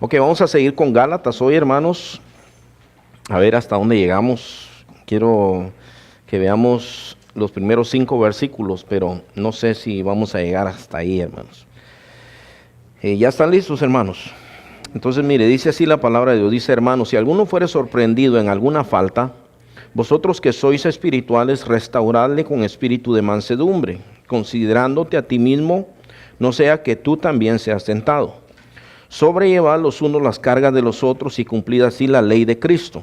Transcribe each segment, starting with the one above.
Ok, vamos a seguir con Gálatas hoy, hermanos. A ver hasta dónde llegamos. Quiero que veamos los primeros 5 versículos, pero no sé si vamos a llegar hasta ahí, hermanos. ¿Ya están listos, hermanos? Entonces, mire, dice así la palabra de Dios. Dice, hermanos, si alguno fuere sorprendido en alguna falta, vosotros que sois espirituales, restauradle con espíritu de mansedumbre, considerándote a ti mismo, no sea que tú también seas tentado. Sobrellevad los unos las cargas de los otros y cumplid así la ley de Cristo.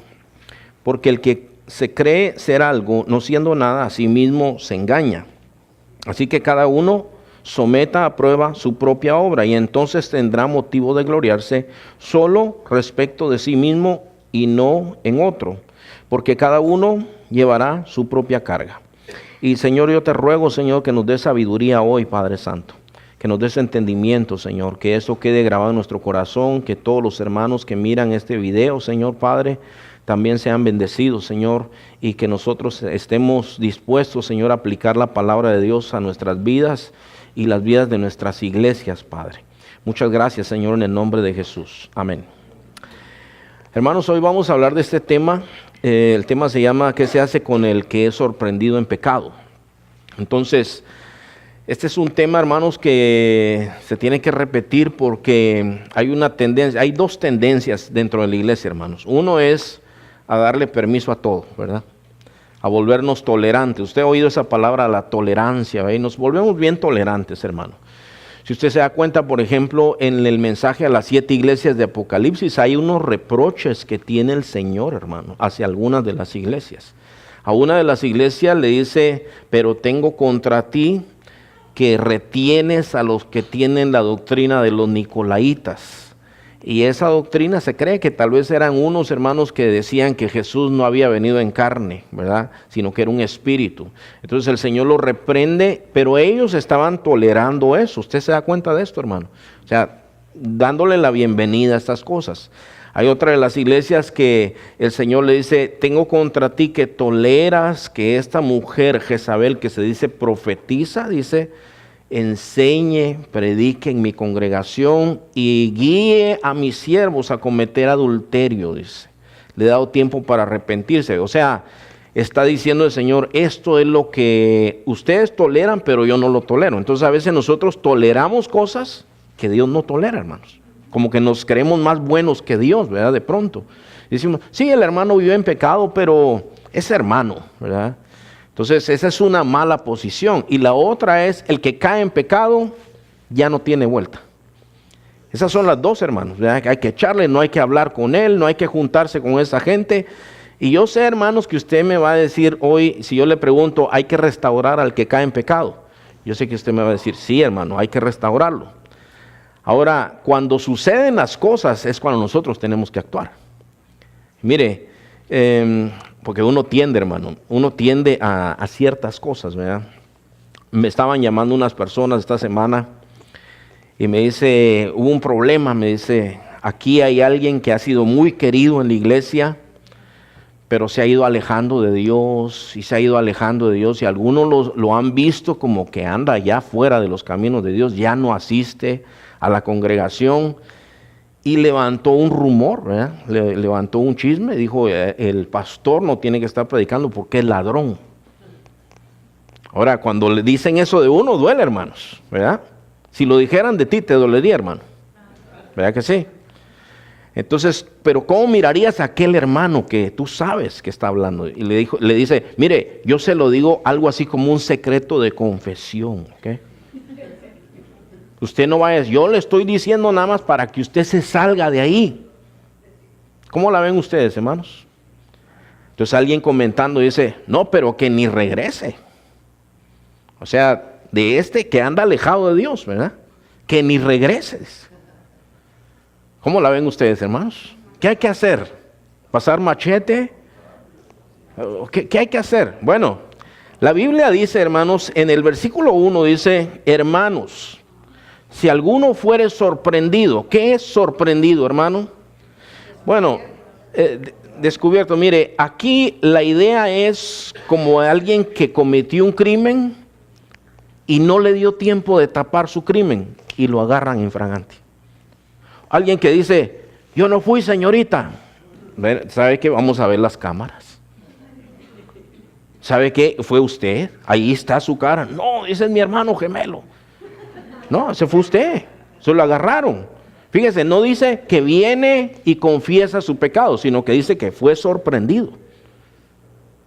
Porque el que se cree ser algo, no siendo nada, a sí mismo se engaña. Así que cada uno someta a prueba su propia obra y entonces tendrá motivo de gloriarse solo respecto de sí mismo y no en otro. Porque cada uno llevará su propia carga. Y Señor, yo te ruego, Señor, que nos dé sabiduría hoy, Padre Santo. Que nos des entendimiento, Señor, que eso quede grabado en nuestro corazón, que todos los hermanos que miran este video, Señor Padre, también sean bendecidos, Señor, y que nosotros estemos dispuestos, Señor, a aplicar la palabra de Dios a nuestras vidas y las vidas de nuestras iglesias, Padre. Muchas gracias, Señor, en el nombre de Jesús. Amén. Hermanos, hoy vamos a hablar de este tema. El tema se llama ¿qué se hace con el que es sorprendido en pecado? Entonces, este es un tema, hermanos, que se tiene que repetir porque hay una tendencia, hay 2 tendencias dentro de la iglesia, hermanos. Uno es a darle permiso a todo, ¿verdad? A volvernos tolerantes. Usted ha oído esa palabra, la tolerancia, ¿verdad? Y nos volvemos bien tolerantes, hermano. Si usted se da cuenta, por ejemplo, en el mensaje a las 7 iglesias de Apocalipsis, hay unos reproches que tiene el Señor, hermano, hacia algunas de las iglesias. A una de las iglesias le dice, pero tengo contra ti que retienes a los que tienen la doctrina de los nicolaitas. Y esa doctrina se cree que tal vez eran unos hermanos que decían que Jesús no había venido en carne, ¿verdad? Sino que era un espíritu. Entonces el Señor los reprende, pero ellos estaban tolerando eso. ¿Usted se da cuenta de esto, hermano? O sea, dándole la bienvenida a estas cosas. Hay otra de las iglesias que el Señor le dice, tengo contra ti que toleras que esta mujer Jezabel, que se dice profetiza, dice, enseñe, predique en mi congregación y guíe a mis siervos a cometer adulterio, dice. Le he dado tiempo para arrepentirse. O sea, está diciendo el Señor, esto es lo que ustedes toleran, pero yo no lo tolero. Entonces a veces nosotros toleramos cosas que Dios no tolera, hermanos. Como que nos creemos más buenos que Dios, ¿verdad? De pronto. Decimos, sí, el hermano vivió en pecado, pero es hermano, ¿verdad? Entonces, esa es una mala posición. Y la otra es, el que cae en pecado, ya no tiene vuelta. Esas son las 2, hermanos, ¿verdad? Hay que echarle, no hay que hablar con él, no hay que juntarse con esa gente. Y yo sé, hermanos, que usted me va a decir hoy, si yo le pregunto, ¿hay que restaurar al que cae en pecado? Yo sé que usted me va a decir, sí, hermano, hay que restaurarlo. Ahora, cuando suceden las cosas es cuando nosotros tenemos que actuar. Mire, porque uno tiende, hermano, uno tiende a ciertas cosas, ¿verdad? Me estaban llamando unas personas esta semana y me dice, hubo un problema, me dice, aquí hay alguien que ha sido muy querido en la iglesia, pero se ha ido alejando de Dios y se ha ido alejando de Dios y algunos lo han visto como que anda ya fuera de los caminos de Dios, ya no asiste a la congregación y levantó un rumor, ¿verdad? Levantó un chisme, dijo el pastor no tiene que estar predicando porque es ladrón. Ahora, cuando le dicen eso de uno, duele, hermanos, ¿verdad? Si lo dijeran de ti, te dolería, hermano, ¿verdad que sí? Entonces, pero ¿cómo mirarías a aquel hermano que tú sabes que está hablando? Y le dice, mire, yo se lo digo algo así como un secreto de confesión, ¿ok? Usted no vaya, yo le estoy diciendo nada más para que usted se salga de ahí. ¿Cómo la ven ustedes, hermanos? Entonces alguien comentando dice, no, pero que ni regrese. O sea, de este que anda alejado de Dios, ¿verdad? Que ni regreses. ¿Cómo la ven ustedes, hermanos? ¿Qué hay que hacer? ¿Pasar machete? ¿Qué hay que hacer? Bueno, la Biblia dice, hermanos, en el versículo 1 dice, hermanos, si alguno fuere sorprendido, ¿qué es sorprendido, hermano? Bueno, descubierto, mire, aquí la idea es como alguien que cometió un crimen y no le dio tiempo de tapar su crimen y lo agarran infragante. Alguien que dice, Yo no fui, señorita. ¿Sabe qué? Vamos a ver las cámaras. ¿Sabe qué? Fue usted. Ahí está su cara. No, ese es mi hermano gemelo. No, ese fue usted. Se lo agarraron. Fíjese, no dice que viene y confiesa su pecado, sino que dice que fue sorprendido.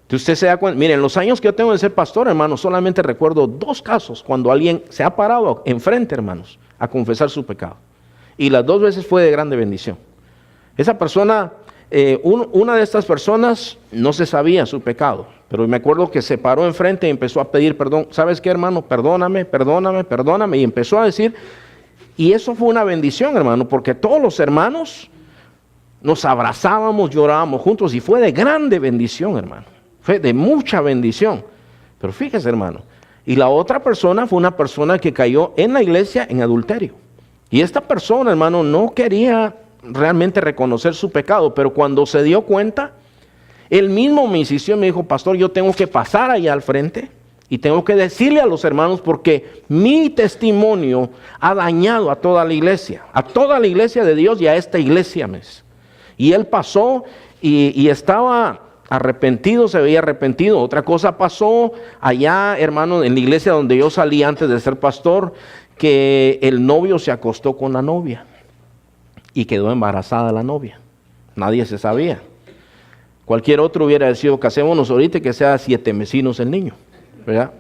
Entonces usted se da cuenta. Miren, en los años que yo tengo de ser pastor, hermanos, solamente recuerdo 2 casos cuando alguien se ha parado enfrente, hermanos, a confesar su pecado. Y las 2 veces fue de grande bendición. Esa persona, una de estas personas no se sabía su pecado, pero me acuerdo que se paró enfrente y empezó a pedir perdón. ¿Sabes qué, hermano? Perdóname, perdóname, perdóname. Y empezó a decir, y eso fue una bendición, hermano, porque todos los hermanos nos abrazábamos, llorábamos juntos y fue de grande bendición, hermano. Fue de mucha bendición. Pero fíjese, hermano, y la otra persona fue una persona que cayó en la iglesia en adulterio. Y esta persona, hermano, no quería realmente reconocer su pecado, pero cuando se dio cuenta, él mismo me insistió y me dijo, pastor, yo tengo que pasar allá al frente y tengo que decirle a los hermanos porque mi testimonio ha dañado a toda la iglesia de Dios y a esta iglesia. Y él pasó y estaba arrepentido, se veía arrepentido. Otra cosa pasó allá, hermano, en la iglesia donde yo salí antes de ser pastor, que el novio se acostó con la novia y quedó embarazada la novia. Nadie se sabía. Cualquier otro hubiera decidido, casémonos ahorita y que sea 7 mesinos el niño, ¿verdad?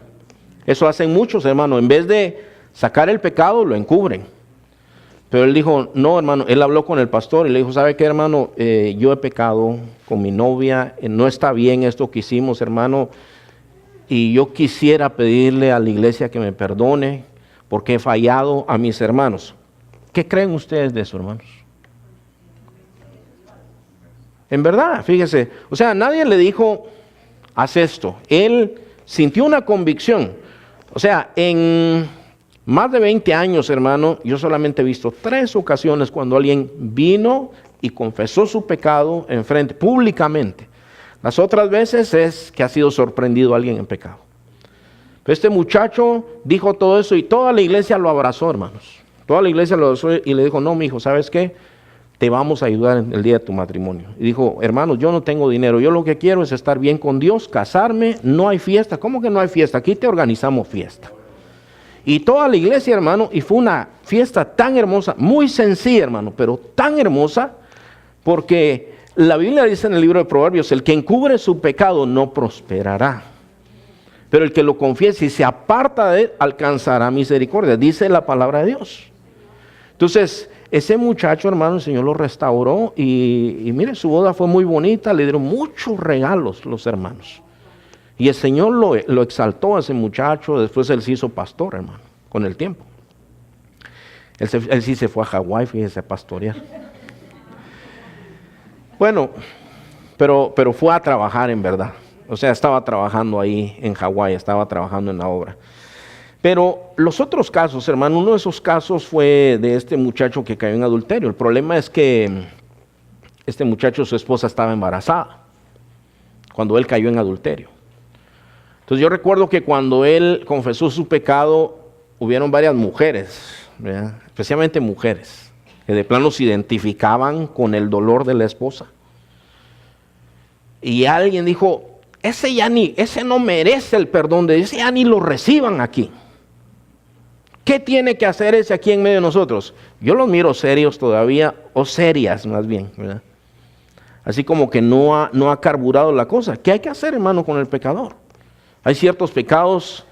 Eso hacen muchos, hermano. En vez de sacar el pecado, lo encubren. Pero él dijo, no, hermano. Él habló con el pastor y le dijo, ¿sabe qué, hermano? Yo he pecado con mi novia. No está bien esto que hicimos, hermano. Y yo quisiera pedirle a la iglesia que me perdone porque he fallado a mis hermanos. ¿Qué creen ustedes de eso, hermanos? En verdad, fíjese, o sea, nadie le dijo, haz esto. Él sintió una convicción. O sea, en más de 20 años, hermano, yo solamente he visto 3 ocasiones cuando alguien vino y confesó su pecado enfrente, públicamente. Las otras veces es que ha sido sorprendido alguien en pecado. Pero este muchacho dijo todo eso y toda la iglesia lo abrazó, hermanos. Toda la iglesia lo abrazó y le dijo, no, mi hijo, ¿sabes qué? Te vamos a ayudar en el día de tu matrimonio. Y dijo, hermanos, yo no tengo dinero, yo lo que quiero es estar bien con Dios, casarme, no hay fiesta. ¿Cómo que no hay fiesta? Aquí te organizamos fiesta. Y toda la iglesia, hermano, y fue una fiesta tan hermosa, muy sencilla, hermano, pero tan hermosa, porque la Biblia dice en el libro de Proverbios, el que encubre su pecado no prosperará, pero el que lo confiese y se aparta de él alcanzará misericordia, dice la palabra de Dios. Entonces, ese muchacho, hermano, el Señor lo restauró y mire, su boda fue muy bonita, le dieron muchos regalos los hermanos. Y el Señor lo exaltó a ese muchacho, después él se hizo pastor, hermano, con el tiempo. Él sí se fue a Hawái, fíjese, a pastorear. Bueno, pero fue a trabajar en verdad. O sea, estaba trabajando ahí en Hawái, estaba trabajando en la obra. Pero los otros casos, hermano, uno de esos casos fue de este muchacho que cayó en adulterio. El problema es que este muchacho, su esposa estaba embarazada cuando él cayó en adulterio. Entonces yo recuerdo que cuando él confesó su pecado, hubieron varias mujeres, ¿verdad? Especialmente mujeres, que de plano se identificaban con el dolor de la esposa. Y alguien dijo, ese no merece el perdón de Dios, ese ya ni lo reciban aquí. ¿Qué tiene que hacer ese aquí en medio de nosotros? Yo los miro serios todavía, o serias más bien, ¿verdad? Así como que no ha carburado la cosa. ¿Qué hay que hacer, hermano, con el pecador? Hay ciertos pecados,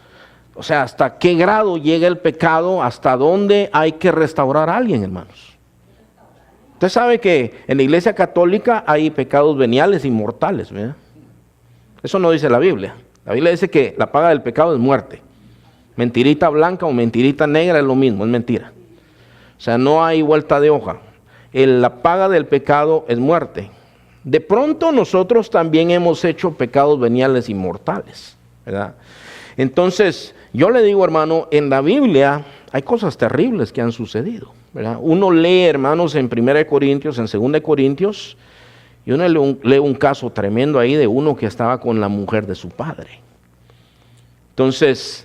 o sea, ¿hasta qué grado llega el pecado? ¿Hasta dónde hay que restaurar a alguien, hermanos? Usted sabe que en la iglesia católica hay pecados veniales y mortales, ¿verdad? Eso no dice la Biblia. La Biblia dice que la paga del pecado es muerte. Mentirita blanca o mentirita negra es lo mismo, es mentira. O sea, no hay vuelta de hoja. La paga del pecado es muerte. De pronto nosotros también hemos hecho pecados veniales y mortales, ¿verdad? Entonces, yo le digo, hermano, en la Biblia hay cosas terribles que han sucedido, ¿verdad? Uno lee, hermanos, en 1 Corintios, en 2 Corintios, y uno lee un caso tremendo ahí de uno que estaba con la mujer de su padre. Entonces,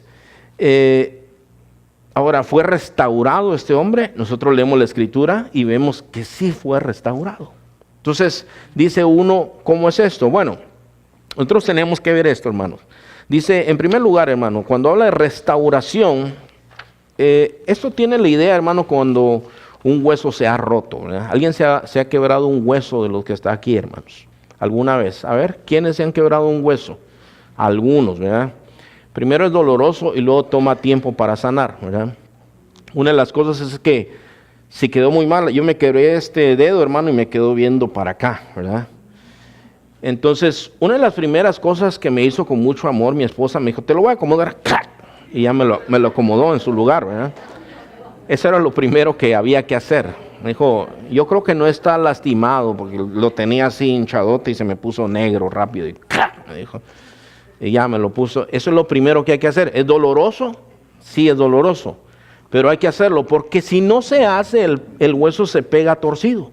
Ahora, ¿fue restaurado este hombre? Nosotros leemos la escritura y vemos que sí fue restaurado. Entonces, dice uno, ¿cómo es esto? Bueno, nosotros tenemos que ver esto, hermanos. Dice, en primer lugar, hermano, cuando habla de restauración, esto tiene la idea, hermano, cuando un hueso se ha roto, ¿verdad? ¿Alguien se ha quebrado un hueso de los que está aquí, hermanos? ¿Alguna vez? A ver, ¿quiénes se han quebrado un hueso? Algunos, ¿verdad? Primero es doloroso y luego toma tiempo para sanar, ¿verdad? Una de las cosas es que si quedó muy mal, yo me quebré este dedo, hermano, y me quedó viendo para acá, ¿verdad? Entonces, una de las primeras cosas que me hizo con mucho amor, mi esposa me dijo, te lo voy a acomodar, ¡clac! Y ya me lo acomodó en su lugar, ¿verdad? Eso era lo primero que había que hacer. Me dijo, yo creo que no está lastimado, porque lo tenía así hinchadote y se me puso negro rápido, y ¡clac! Me dijo. Y ya me lo puso. Eso es lo primero que hay que hacer. ¿Es doloroso? Sí, es doloroso. Pero hay que hacerlo, porque si no se hace, el hueso se pega torcido.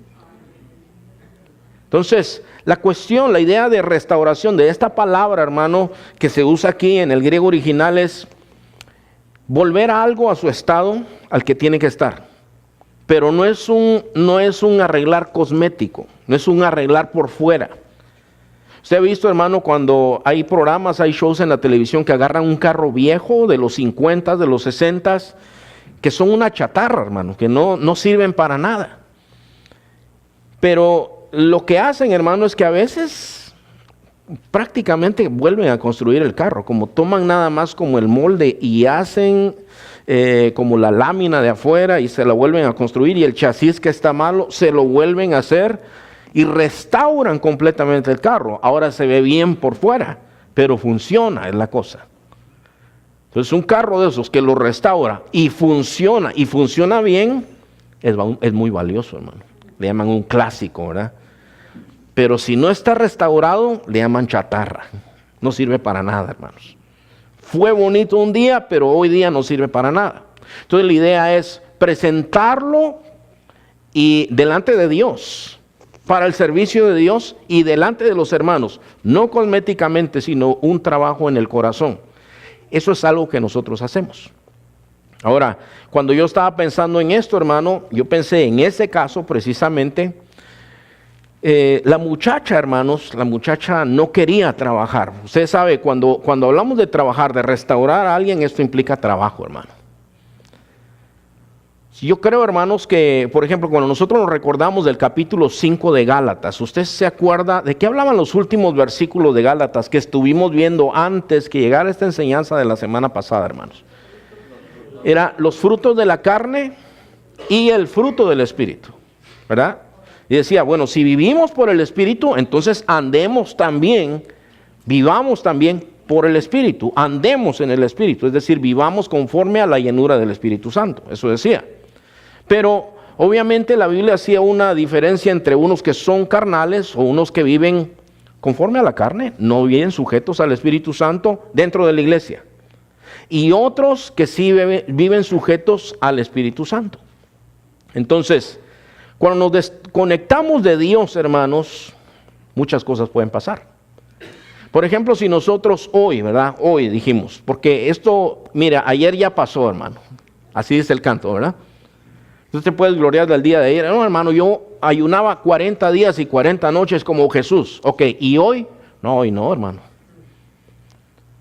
Entonces, la cuestión, la idea de restauración de esta palabra, hermano, que se usa aquí en el griego original es volver a algo a su estado al que tiene que estar. Pero no es un arreglar cosmético, no es un arreglar por fuera. Usted ha visto, hermano, cuando hay programas, hay shows en la televisión que agarran un carro viejo de los 50, de los 60, que son una chatarra, hermano, que no sirven para nada. Pero lo que hacen, hermano, es que a veces prácticamente vuelven a construir el carro, como toman nada más como el molde y hacen como la lámina de afuera y se la vuelven a construir, y el chasis que está malo se lo vuelven a hacer y restauran completamente el carro. Ahora se ve bien por fuera, pero funciona, es la cosa. Entonces un carro de esos que lo restaura y funciona bien, es muy valioso, hermano. Le llaman un clásico, ¿verdad? Pero si no está restaurado, le llaman chatarra. No sirve para nada, hermanos. Fue bonito un día, pero hoy día no sirve para nada. Entonces la idea es presentarlo y delante de Dios, para el servicio de Dios y delante de los hermanos, no cosméticamente, sino un trabajo en el corazón. Eso es algo que nosotros hacemos. Ahora, cuando yo estaba pensando en esto, hermano, yo pensé en ese caso precisamente. La muchacha, hermanos, la muchacha no quería trabajar. Usted sabe, cuando hablamos de trabajar, de restaurar a alguien, esto implica trabajo, hermano. Yo creo, hermanos, que, por ejemplo, cuando nosotros nos recordamos del capítulo 5 de Gálatas, ¿usted se acuerda de qué hablaban los últimos versículos de Gálatas que estuvimos viendo antes que llegara esta enseñanza de la semana pasada, hermanos? Era los frutos de la carne y el fruto del Espíritu, ¿verdad? Y decía, bueno, si vivimos por el Espíritu, entonces andemos también, vivamos también por el Espíritu, andemos en el Espíritu, es decir, vivamos conforme a la llenura del Espíritu Santo, eso decía. Pero obviamente la Biblia hacía una diferencia entre unos que son carnales o unos que viven conforme a la carne, no viven sujetos al Espíritu Santo dentro de la iglesia. Y otros que sí viven sujetos al Espíritu Santo. Entonces, cuando nos desconectamos de Dios, hermanos, muchas cosas pueden pasar. Por ejemplo, si nosotros hoy, ¿verdad? Hoy dijimos, porque esto, mira, ayer ya pasó, hermano. Así dice el canto, ¿verdad? Usted puede gloriar del día de ayer. No, hermano, yo ayunaba 40 días y 40 noches como Jesús. Ok, ¿y hoy? No, hoy no, hermano.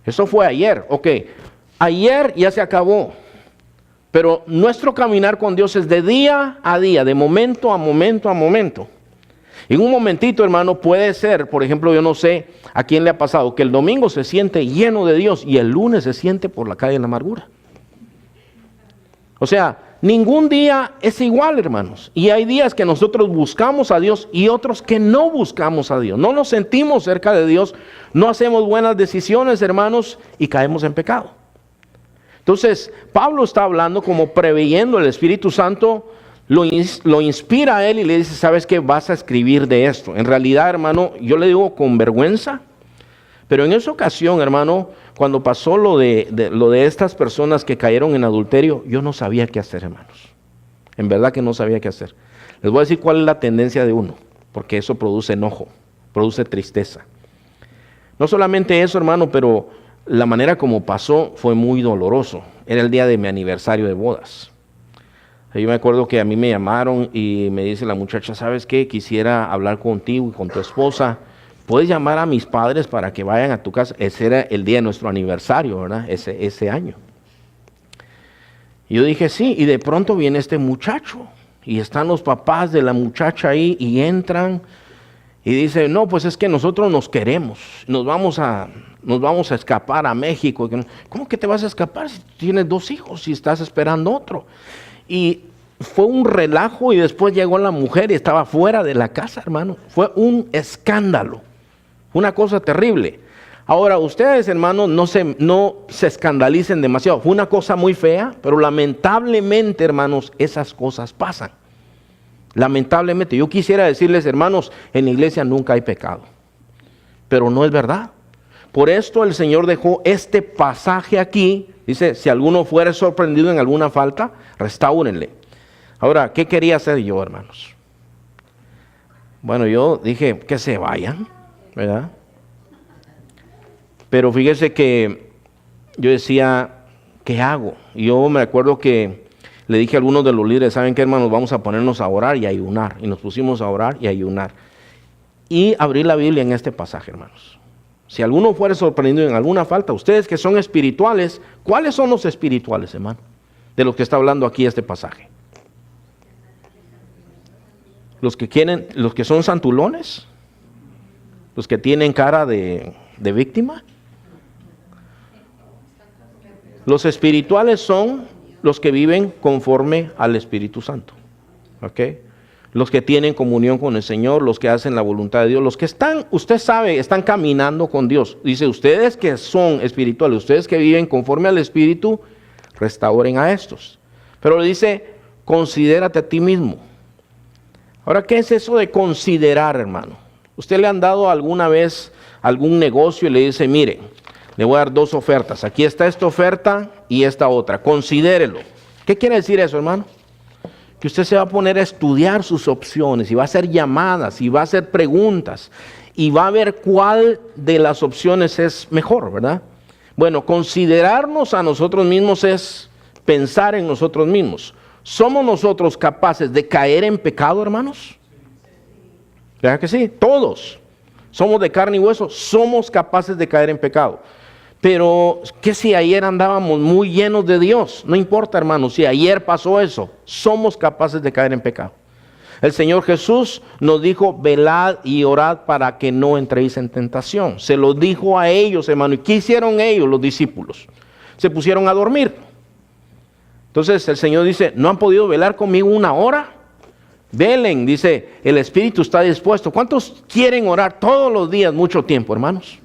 Eso fue ayer. Ok, ayer ya se acabó. Pero nuestro caminar con Dios es de día a día, de momento a momento a momento. En un momentito, hermano, puede ser, por ejemplo, yo no sé a quién le ha pasado, que el domingo se siente lleno de Dios y el lunes se siente por la calle de la amargura. O sea, ningún día es igual, hermanos. Y hay días que nosotros buscamos a Dios y otros que no buscamos a Dios. No nos sentimos cerca de Dios, no hacemos buenas decisiones, hermanos, y caemos en pecado. Entonces, Pablo está hablando como preveyendo el Espíritu Santo, lo inspira a él y le dice, ¿sabes qué? Vas a escribir de esto. En realidad, hermano, yo le digo con vergüenza, pero en esa ocasión, hermano, cuando pasó lo de estas personas que cayeron en adulterio, yo no sabía qué hacer, hermanos. En verdad que no sabía qué hacer. Les voy a decir cuál es la tendencia de uno, porque eso produce enojo, produce tristeza. No solamente eso, hermano, pero la manera como pasó fue muy doloroso. Era el día de mi aniversario de bodas. Yo me acuerdo que a mí me llamaron y me dice la muchacha, ¿sabes qué? Quisiera hablar contigo y con tu esposa. ¿Puedes llamar a mis padres para que vayan a tu casa? Ese era el día de nuestro aniversario, ¿verdad? Ese año. Y yo dije, sí, y de pronto viene este muchacho. Y están los papás de la muchacha ahí y entran y dice, no, pues es que nosotros nos queremos, nos vamos a escapar a México. ¿Cómo que te vas a escapar si tienes 2 hijos y estás esperando otro? Y fue un relajo y después llegó la mujer y estaba fuera de la casa, hermano. Fue un escándalo, una cosa terrible. Ahora, ustedes, hermanos, no se escandalicen demasiado. Fue una cosa muy fea, pero lamentablemente, hermanos, esas cosas pasan. Lamentablemente, yo quisiera decirles, hermanos, en la iglesia nunca hay pecado. Pero no es verdad. Por esto el Señor dejó este pasaje aquí. Dice, si alguno fuere sorprendido en alguna falta, restáurenle. Ahora, ¿qué quería hacer yo, hermanos? Bueno, yo dije que se vayan, ¿verdad? Pero fíjese que yo decía, ¿qué hago? Y yo me acuerdo que le dije a algunos de los líderes, ¿saben qué, hermanos? Vamos a ponernos a orar y a ayunar. Y nos pusimos a orar y a ayunar. Y abrí la Biblia en este pasaje, hermanos. Si alguno fuere sorprendido en alguna falta, ustedes que son espirituales, ¿cuáles son los espirituales, hermano? De los que está hablando aquí este pasaje. Los que son santulones, los que tienen cara de víctima. Los espirituales son los que viven conforme al Espíritu Santo. ¿Ok? Los que tienen comunión con el Señor, los que hacen la voluntad de Dios, los que están, usted sabe, están caminando con Dios. Dice, ustedes que son espirituales, ustedes que viven conforme al Espíritu, restauren a estos. Pero le dice, considérate a ti mismo. Ahora, ¿qué es eso de considerar, hermano? ¿Usted le han dado alguna vez algún negocio y le dice, mire, le voy a dar 2 ofertas. Aquí está esta oferta y esta otra. Considérelo. ¿Qué quiere decir eso, hermano? Que usted se va a poner a estudiar sus opciones y va a hacer llamadas y va a hacer preguntas y va a ver cuál de las opciones es mejor, ¿verdad? Bueno, considerarnos a nosotros mismos es pensar en nosotros mismos. ¿Somos nosotros capaces de caer en pecado, hermanos? ¿Verdad que sí? Todos. Somos de carne y hueso, somos capaces de caer en pecado. Pero, ¿qué si ayer andábamos muy llenos de Dios? No importa, hermanos, si ayer pasó eso, somos capaces de caer en pecado. El Señor Jesús nos dijo, velad y orad para que no entréis en tentación. Se lo dijo a ellos, hermano. ¿Y qué hicieron ellos, los discípulos? Se pusieron a dormir. Entonces el Señor dice, ¿no han podido velar conmigo 1 hora? Velen, dice, el espíritu está dispuesto. ¿Cuántos quieren orar todos los días mucho tiempo, hermanos?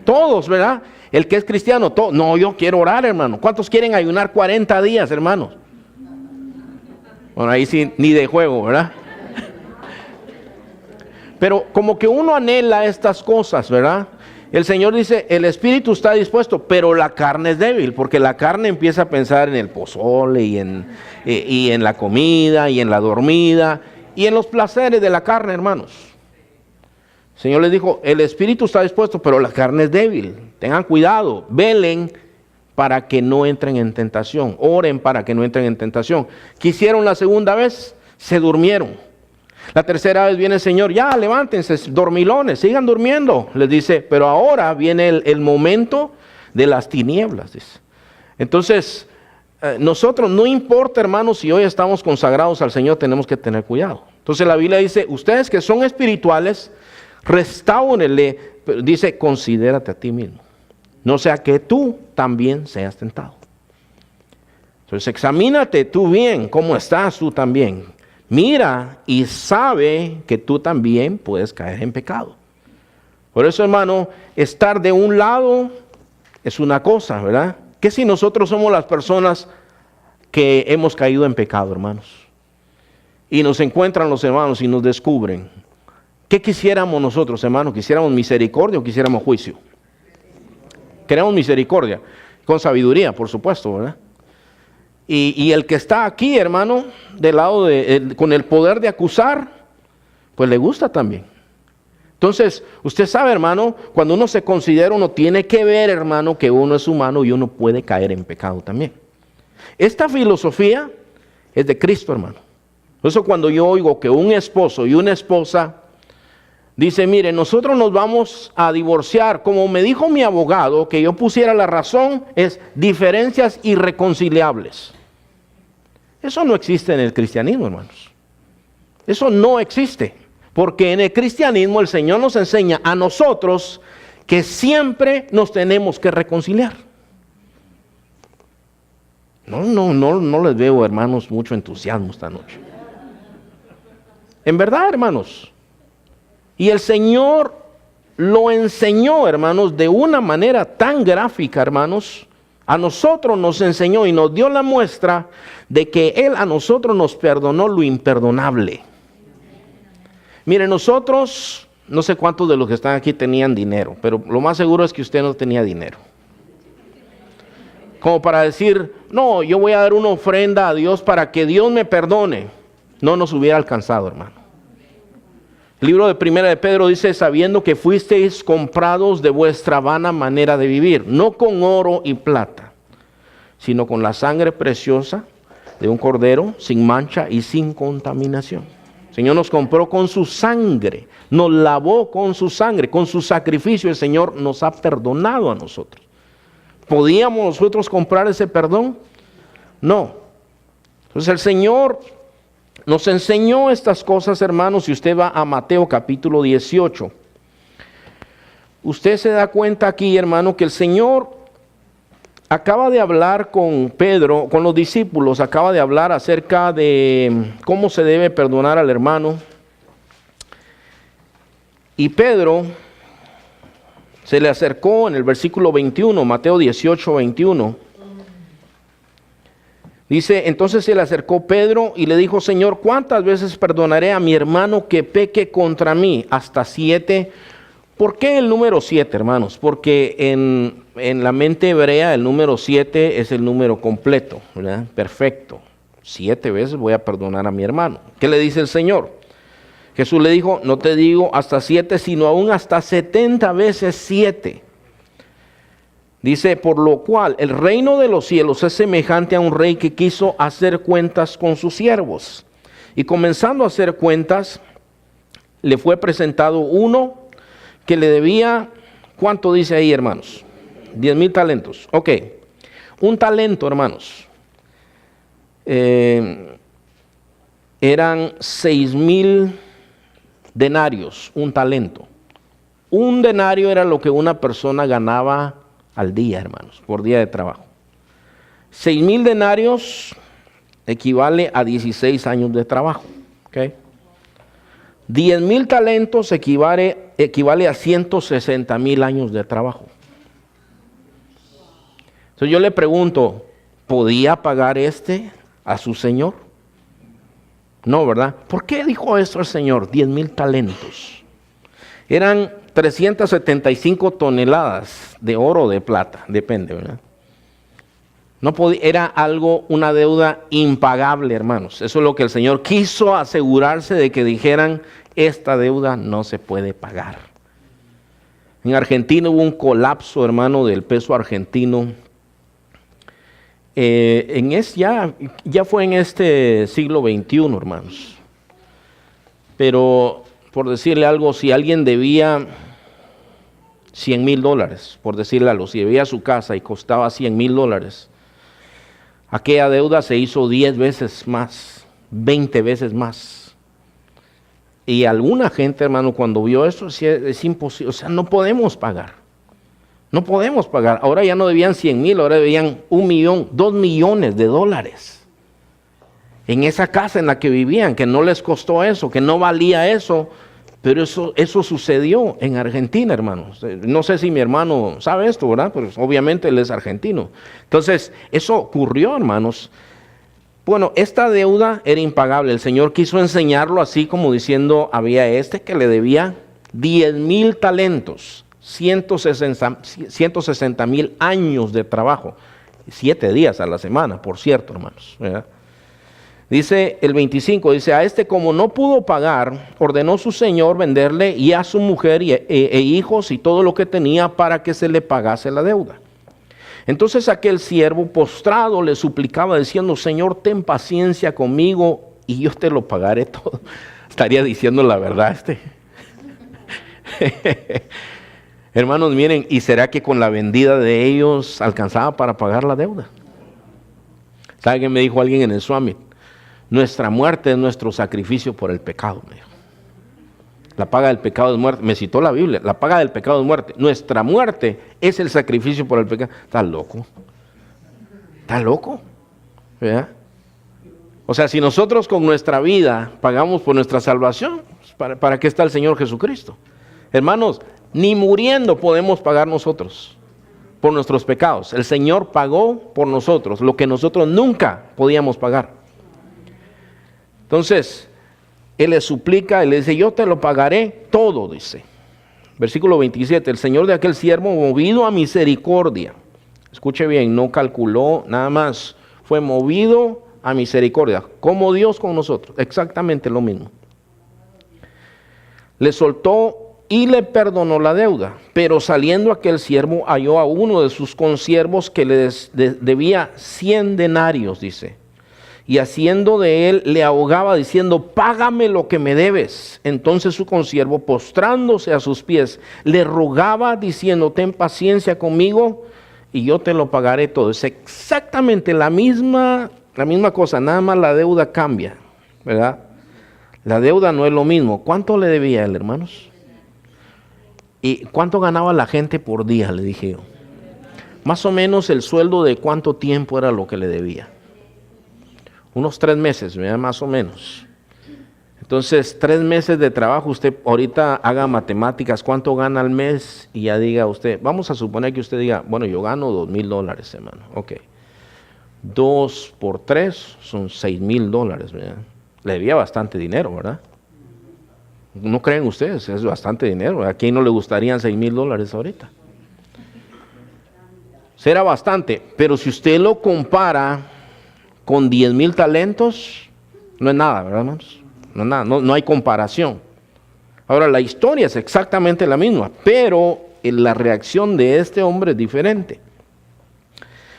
Todos, ¿verdad? El que es cristiano, no, yo quiero orar, hermano. ¿Cuántos quieren ayunar 40 días, hermanos? Bueno, ahí sí, ni de juego, ¿verdad? Pero como que uno anhela estas cosas, ¿verdad? El Señor dice, el espíritu está dispuesto, pero la carne es débil, porque la carne empieza a pensar en el pozole y en la comida y en la dormida y en los placeres de la carne, hermanos. El Señor les dijo, el espíritu está dispuesto, pero la carne es débil. Tengan cuidado, velen para que no entren en tentación. Oren para que no entren en tentación. Quisieron la segunda vez, se durmieron. La tercera vez viene el Señor, ya levántense, dormilones, sigan durmiendo. Les dice, pero ahora viene el momento de las tinieblas. Dice. Entonces, nosotros, no importa, hermanos, si hoy estamos consagrados al Señor, tenemos que tener cuidado. Entonces la Biblia dice, ustedes que son espirituales, restáurenle, dice, considérate a ti mismo. No sea que tú también seas tentado. Entonces examínate tú bien, cómo estás tú también. Mira y sabe que tú también puedes caer en pecado. Por eso, hermano, estar de un lado es una cosa, ¿verdad? ¿Qué si nosotros somos las personas que hemos caído en pecado, hermanos? Y nos encuentran los hermanos y nos descubren. ¿Qué quisiéramos nosotros, hermanos? ¿Quisiéramos misericordia o quisiéramos juicio? Queremos misericordia, con sabiduría, por supuesto, ¿verdad? Y el que está aquí, hermano, del lado con el poder de acusar, pues le gusta también. Entonces, usted sabe, hermano, cuando uno se considera, uno tiene que ver, hermano, que uno es humano y uno puede caer en pecado también. Esta filosofía es de Cristo, hermano. Por eso cuando yo oigo que un esposo y una esposa dice, mire, nosotros nos vamos a divorciar, como me dijo mi abogado, que yo pusiera la razón, es diferencias irreconciliables. Eso no existe en el cristianismo, hermanos. Eso no existe. Porque en el cristianismo el Señor nos enseña a nosotros que siempre nos tenemos que reconciliar. No les veo, hermanos, mucho entusiasmo esta noche. En verdad, hermanos. Y el Señor lo enseñó, hermanos, de una manera tan gráfica, hermanos. A nosotros nos enseñó y nos dio la muestra de que Él a nosotros nos perdonó lo imperdonable. Mire, nosotros, no sé cuántos de los que están aquí tenían dinero, pero lo más seguro es que usted no tenía dinero. Como para decir, no, yo voy a dar una ofrenda a Dios para que Dios me perdone. No nos hubiera alcanzado, hermano. El libro de Primera de Pedro dice, sabiendo que fuisteis comprados de vuestra vana manera de vivir, no con oro y plata, sino con la sangre preciosa de un cordero sin mancha y sin contaminación. El Señor nos compró con su sangre, nos lavó con su sangre, con su sacrificio el Señor nos ha perdonado a nosotros. ¿Podíamos nosotros comprar ese perdón? No. Entonces el Señor nos enseñó estas cosas, hermanos. Si usted va a Mateo capítulo 18, usted se da cuenta aquí, hermano, que el Señor acaba de hablar con Pedro, con los discípulos, acaba de hablar acerca de cómo se debe perdonar al hermano. Y Pedro se le acercó en el versículo 21, Mateo 18, 21. Dice, entonces se le acercó Pedro y le dijo, Señor, ¿cuántas veces perdonaré a mi hermano que peque contra mí? ¿Hasta 7? ¿Por qué el número 7, hermanos? Porque en la mente hebrea el número 7 es el número completo, ¿verdad? Perfecto. 7 veces voy a perdonar a mi hermano. ¿Qué le dice el Señor? Jesús le dijo, no te digo hasta 7, sino aún hasta 70 veces 7. Dice, por lo cual el reino de los cielos es semejante a un rey que quiso hacer cuentas con sus siervos. Y comenzando a hacer cuentas, le fue presentado uno que le debía, ¿cuánto dice ahí, hermanos? 10,000 talentos. Ok, un talento, hermanos, eran 6,000 denarios, un talento. Un denario era lo que una persona ganaba al día, hermanos, por día de trabajo. 6,000 denarios equivale a 16 años de trabajo. ¿Okay? 10,000 talentos equivale a 160,000 años de trabajo. Entonces yo le pregunto, ¿podía pagar a su señor? No, ¿verdad? ¿Por qué dijo eso el Señor? 10,000 talentos. Eran 375 toneladas de oro o de plata, depende, ¿verdad? No podía, era una deuda impagable, hermanos. Eso es lo que el Señor quiso asegurarse de que dijeran, esta deuda no se puede pagar. En Argentina hubo un colapso, hermano, del peso argentino. Ya fue en este siglo XXI, hermanos. Pero, por decirle algo, si alguien debía $100,000, por decirle algo, si debía su casa y costaba $100,000, aquella deuda se hizo 10 veces más, 20 veces más. Y alguna gente, hermano, cuando vio eso, es imposible, o sea, no podemos pagar. No podemos pagar. Ahora ya no debían 100,000, ahora debían 1 millón, 2 millones de dólares. En esa casa en la que vivían, que no les costó eso, que no valía eso, pero eso sucedió en Argentina, hermanos. No sé si mi hermano sabe esto, ¿verdad? Pues obviamente él es argentino. Entonces, eso ocurrió, hermanos. Bueno, esta deuda era impagable. El Señor quiso enseñarlo así como diciendo, había que le debía 10,000 talentos. 160,000 años de trabajo, 7 días a la semana, por cierto, hermanos, ¿verdad? Dice el 25, dice, a este como no pudo pagar, ordenó su señor venderle y a su mujer e hijos y todo lo que tenía para que se le pagase la deuda. Entonces aquel siervo postrado le suplicaba diciendo, Señor, ten paciencia conmigo y yo te lo pagaré todo. Estaría diciendo la verdad Hermanos, miren, ¿y será que con la vendida de ellos alcanzaba para pagar la deuda? ¿Sabe qué me dijo alguien en el Summit? Nuestra muerte es nuestro sacrificio por el pecado, me dijo. La paga del pecado es muerte. Me citó la Biblia. La paga del pecado es muerte. Nuestra muerte es el sacrificio por el pecado. ¿Estás loco? ¿Estás loco? ¿Verdad? O sea, si nosotros con nuestra vida pagamos por nuestra salvación, ¿para qué está el Señor Jesucristo? Hermanos, ni muriendo podemos pagar nosotros por nuestros pecados. El Señor pagó por nosotros lo que nosotros nunca podíamos pagar. Entonces, Él le suplica, Él le dice, yo te lo pagaré todo, dice. Versículo 27, el Señor de aquel siervo, movido a misericordia. Escuche bien, no calculó nada más, fue movido a misericordia, como Dios con nosotros, exactamente lo mismo. Le soltó y le perdonó la deuda, pero saliendo aquel siervo halló a uno de sus consiervos que le debía 100 denarios, dice. Y haciendo de él, le ahogaba diciendo, págame lo que me debes. Entonces su consiervo, postrándose a sus pies, le rogaba diciendo, ten paciencia conmigo y yo te lo pagaré todo. Es exactamente la misma cosa, nada más la deuda cambia, ¿verdad? La deuda no es lo mismo. ¿Cuánto le debía él, hermanos? ¿Y cuánto ganaba la gente por día? Le dije yo. Más o menos el sueldo de cuánto tiempo era lo que le debía. Unos 3 meses, ¿verdad? Más o menos. Entonces, 3 meses de trabajo, usted ahorita haga matemáticas, ¿cuánto gana al mes? Y ya diga usted, vamos a suponer que usted diga, bueno, yo gano $2,000, hermano. Ok. 2 por 3 son $6,000, ¿verdad? Le debía bastante dinero, ¿verdad? ¿No creen ustedes? Es bastante dinero. ¿A quién no le gustarían $6,000 ahorita? Será bastante, pero si usted lo compara con 10,000 talentos, no es nada, ¿verdad, hermanos? No es nada, no hay comparación. Ahora, la historia es exactamente la misma, pero la reacción de este hombre es diferente.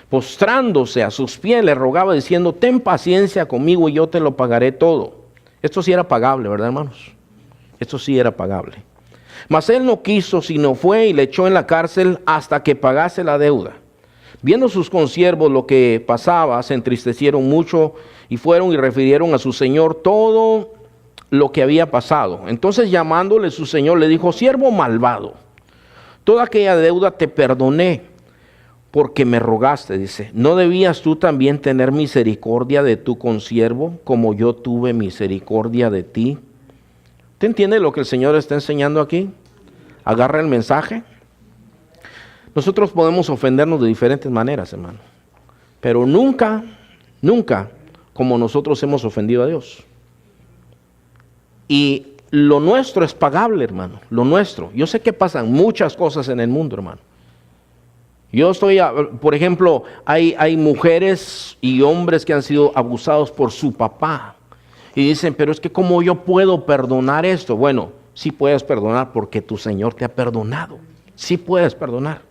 Postrándose a sus pies, le rogaba diciendo, ten paciencia conmigo y yo te lo pagaré todo. Esto sí era pagable, ¿verdad, hermanos? Esto sí era pagable. Mas él no quiso, sino fue y le echó en la cárcel hasta que pagase la deuda. Viendo sus consiervos lo que pasaba, se entristecieron mucho y fueron y refirieron a su señor todo lo que había pasado. Entonces llamándole su señor le dijo, siervo malvado, toda aquella deuda te perdoné porque me rogaste, dice. ¿No debías tú también tener misericordia de tu consiervo como yo tuve misericordia de ti? ¿Te entiende lo que el Señor está enseñando aquí? Agarra el mensaje. Nosotros podemos ofendernos de diferentes maneras, hermano, pero nunca como nosotros hemos ofendido a Dios. Y lo nuestro es pagable, hermano, lo nuestro. Yo sé que pasan muchas cosas en el mundo, hermano. Yo por ejemplo, hay mujeres y hombres que han sido abusados por su papá. Y dicen, pero es que ¿cómo yo puedo perdonar esto? Bueno, sí puedes perdonar porque tu Señor te ha perdonado. Sí puedes perdonar.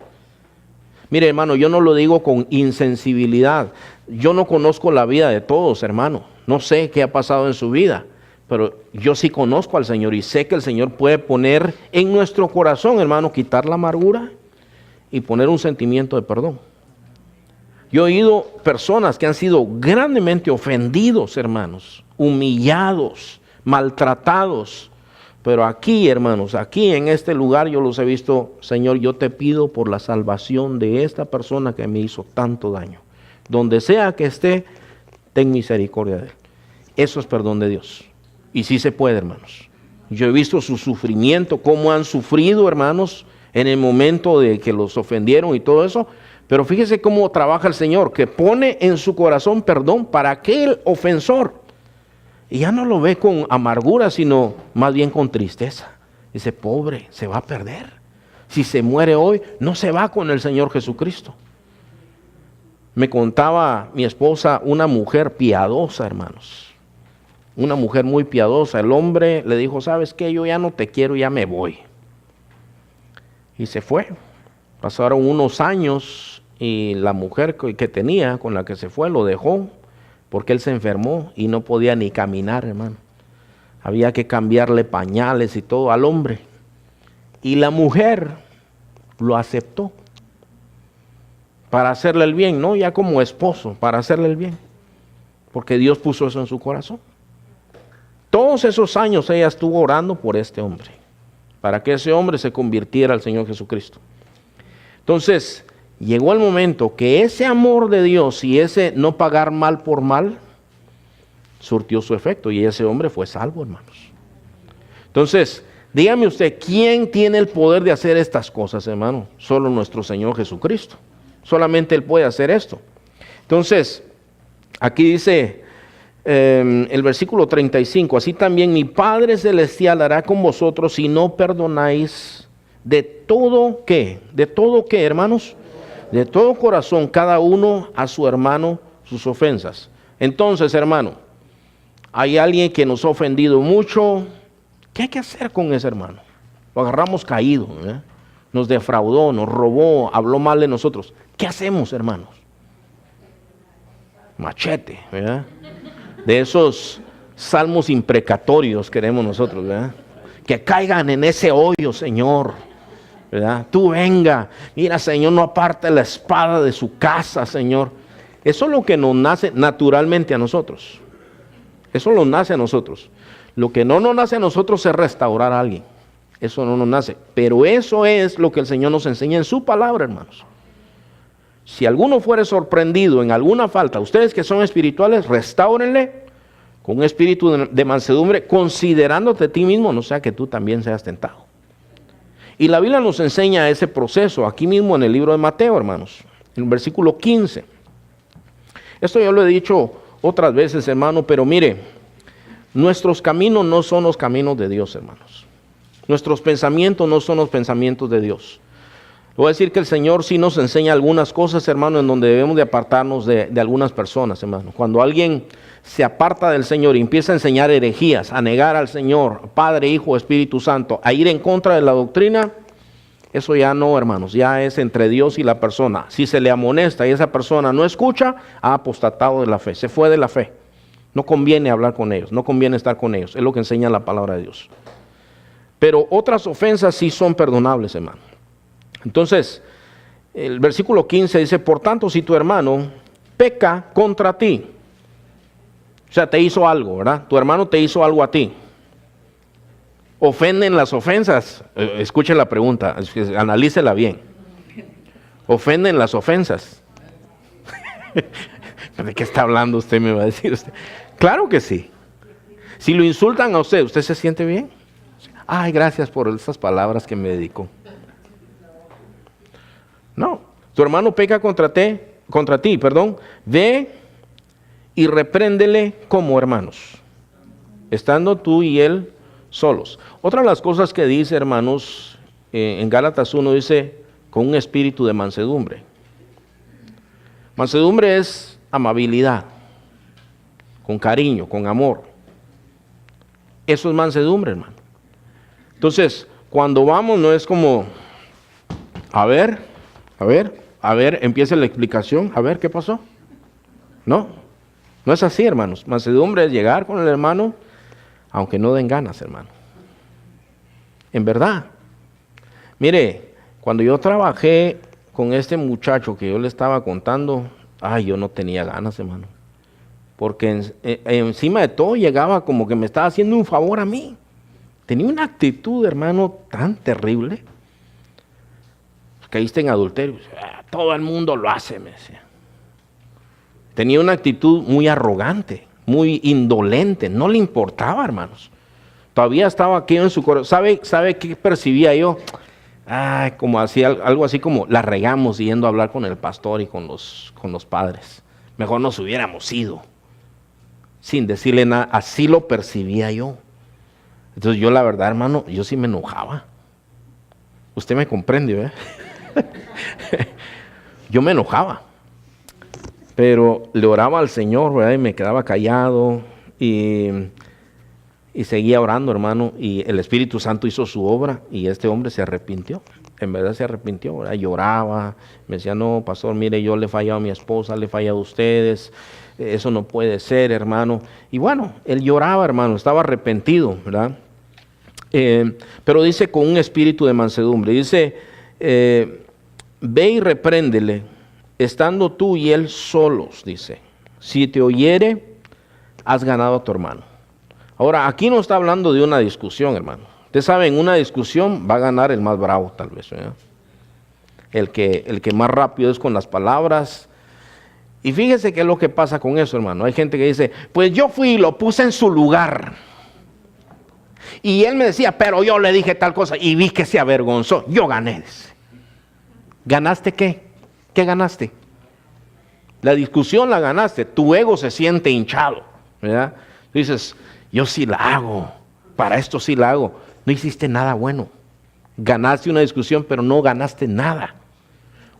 Mire, hermano, yo no lo digo con insensibilidad. Yo no conozco la vida de todos, hermano. No sé qué ha pasado en su vida. Pero yo sí conozco al Señor y sé que el Señor puede poner en nuestro corazón, hermano, quitar la amargura y poner un sentimiento de perdón. Yo he oído personas que han sido grandemente ofendidos, hermanos, humillados, maltratados. Pero aquí, hermanos, aquí en este lugar yo los he visto, Señor, yo te pido por la salvación de esta persona que me hizo tanto daño. Donde sea que esté, ten misericordia de él. Eso es perdón de Dios. Y sí se puede, hermanos. Yo he visto su sufrimiento, cómo han sufrido, hermanos, en el momento de que los ofendieron y todo eso. Pero fíjese cómo trabaja el Señor, que pone en su corazón perdón para aquel ofensor. Y ya no lo ve con amargura, sino más bien con tristeza. Dice, pobre, se va a perder. Si se muere hoy, no se va con el Señor Jesucristo. Me contaba mi esposa, una mujer piadosa, hermanos. Una mujer muy piadosa. El hombre le dijo, ¿sabes qué? Yo ya no te quiero, ya me voy. Y se fue. Pasaron unos años y la mujer que tenía, con la que se fue, lo dejó porque él se enfermó y no podía ni caminar, hermano. Había que cambiarle pañales y todo al hombre. Y la mujer lo aceptó para hacerle el bien, no ya como esposo, para hacerle el bien. Porque Dios puso eso en su corazón. Todos esos años ella estuvo orando por este hombre, para que ese hombre se convirtiera al Señor Jesucristo. Entonces, llegó el momento que ese amor de Dios y ese no pagar mal por mal, surtió su efecto y ese hombre fue salvo, hermanos. Entonces, dígame usted, ¿quién tiene el poder de hacer estas cosas, hermano? Solo nuestro Señor Jesucristo. Solamente Él puede hacer esto. Entonces, aquí dice el versículo 35, así también mi Padre Celestial hará con vosotros si no perdonáis de todo, ¿qué? ¿De todo qué, hermanos? De todo corazón, cada uno a su hermano sus ofensas. Entonces, hermano, hay alguien que nos ha ofendido mucho. ¿Qué hay que hacer con ese hermano? Lo agarramos caído, ¿eh? Nos defraudó, nos robó, habló mal de nosotros. ¿Qué hacemos, hermanos? Machete, ¿verdad? De esos salmos imprecatorios queremos nosotros, ¿verdad? Que caigan en ese hoyo, Señor, ¿verdad? Tú venga, mira, Señor, no aparte la espada de su casa, Señor. Eso es lo que nos nace naturalmente a nosotros. Eso nos nace a nosotros. Lo que no nos nace a nosotros es restaurar a alguien. Eso no nos nace. Pero eso es lo que el Señor nos enseña en su palabra, hermanos. Si alguno fuere sorprendido en alguna falta, ustedes que son espirituales, restáurenle con un espíritu de mansedumbre, considerándote a ti mismo, no sea que tú también seas tentado. Y la Biblia nos enseña ese proceso aquí mismo en el libro de Mateo, hermanos, en el versículo 15. Esto yo lo he dicho otras veces, hermano, pero mire, nuestros caminos no son los caminos de Dios, hermanos. Nuestros pensamientos no son los pensamientos de Dios. Voy a decir que el Señor sí nos enseña algunas cosas, hermano, en donde debemos de apartarnos de algunas personas, hermano. Cuando alguien se aparta del Señor y empieza a enseñar herejías, a negar al Señor, Padre, Hijo, Espíritu Santo, a ir en contra de la doctrina, eso ya no, hermanos, ya es entre Dios y la persona. Si se le amonesta y esa persona no escucha, ha apostatado de la fe, se fue de la fe. No conviene hablar con ellos, no conviene estar con ellos, es lo que enseña la palabra de Dios. Pero otras ofensas sí son perdonables, hermano. Entonces, el versículo 15 dice, por tanto, si tu hermano peca contra ti, o sea, te hizo algo, ¿verdad? Tu hermano te hizo algo a ti. ¿Ofenden las ofensas? Escuche la pregunta, analícela bien. ¿Ofenden las ofensas? ¿De qué está hablando usted, me va a decir usted? Claro que sí. Si lo insultan a usted, ¿usted se siente bien? Ay, gracias por esas palabras que me dedicó. No, tu hermano peca contra ti, ve y repréndele como hermanos, estando tú y él solos. Otra de las cosas que dice, hermanos, en Gálatas 1 dice, con un espíritu de mansedumbre. Mansedumbre es amabilidad, con cariño, con amor. Eso es mansedumbre, hermano. Entonces, cuando vamos no es como, a ver, empieza la explicación, a ver, ¿qué pasó? No es así, hermanos. Mansedumbre es llegar con el hermano, aunque no den ganas, hermano. En verdad. Mire, cuando yo trabajé con este muchacho que yo le estaba contando, yo no tenía ganas, hermano. Porque encima de todo llegaba como que me estaba haciendo un favor a mí. Tenía una actitud, hermano, tan terrible. Caíste en adulterio. Todo el mundo lo hace, me decía. Tenía una actitud muy arrogante, muy indolente. No le importaba, hermanos. Todavía estaba aquí en su corazón. ¿Sabe qué percibía yo? Como hacía algo así como la regamos yendo a hablar con el pastor y con los padres. Mejor nos hubiéramos ido. Sin decirle nada. Así lo percibía yo. Entonces yo la verdad, hermano, yo sí me enojaba. Usted me comprende, ¿verdad? Yo me enojaba. Pero le oraba al Señor, ¿verdad? Y me quedaba callado y seguía orando, hermano, y el Espíritu Santo hizo su obra y este hombre se arrepintió. En verdad se arrepintió, ¿verdad? Lloraba, me decía, no, pastor, mire, yo le he fallado a mi esposa, le he fallado a ustedes, eso no puede ser, hermano. Y bueno, él lloraba, hermano, estaba arrepentido, ¿verdad? Pero dice con un espíritu de mansedumbre, dice, ve y repréndele, estando tú y él solos, dice, si te oyere, has ganado a tu hermano. Ahora, aquí no está hablando de una discusión, hermano. Usted sabe, en una discusión va a ganar el más bravo, tal vez, ¿verdad? El que más rápido es con las palabras. Y fíjese qué es lo que pasa con eso, hermano. Hay gente que dice, pues yo fui y lo puse en su lugar. Y él me decía, pero yo le dije tal cosa y vi que se avergonzó. Yo gané. ¿Ganaste qué? ¿Qué ganaste? La discusión la ganaste. Tu ego se siente hinchado, ¿verdad? Tú dices, yo sí la hago. Para esto sí la hago. No hiciste nada bueno. Ganaste una discusión, pero no ganaste nada.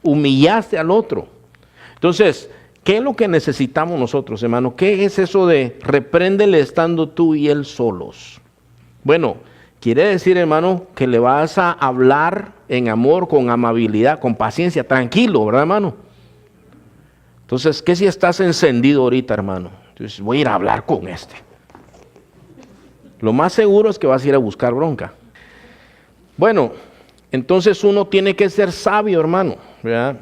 Humillaste al otro. Entonces, ¿qué es lo que necesitamos nosotros, hermano? ¿Qué es eso de repréndele estando tú y él solos? Bueno, quiere decir, hermano, que le vas a hablar en amor, con amabilidad, con paciencia, tranquilo, ¿verdad, hermano? Entonces, ¿qué si estás encendido ahorita, hermano? Entonces, voy a ir a hablar con este. Lo más seguro es que vas a ir a buscar bronca. Bueno, entonces uno tiene que ser sabio, hermano, ¿verdad?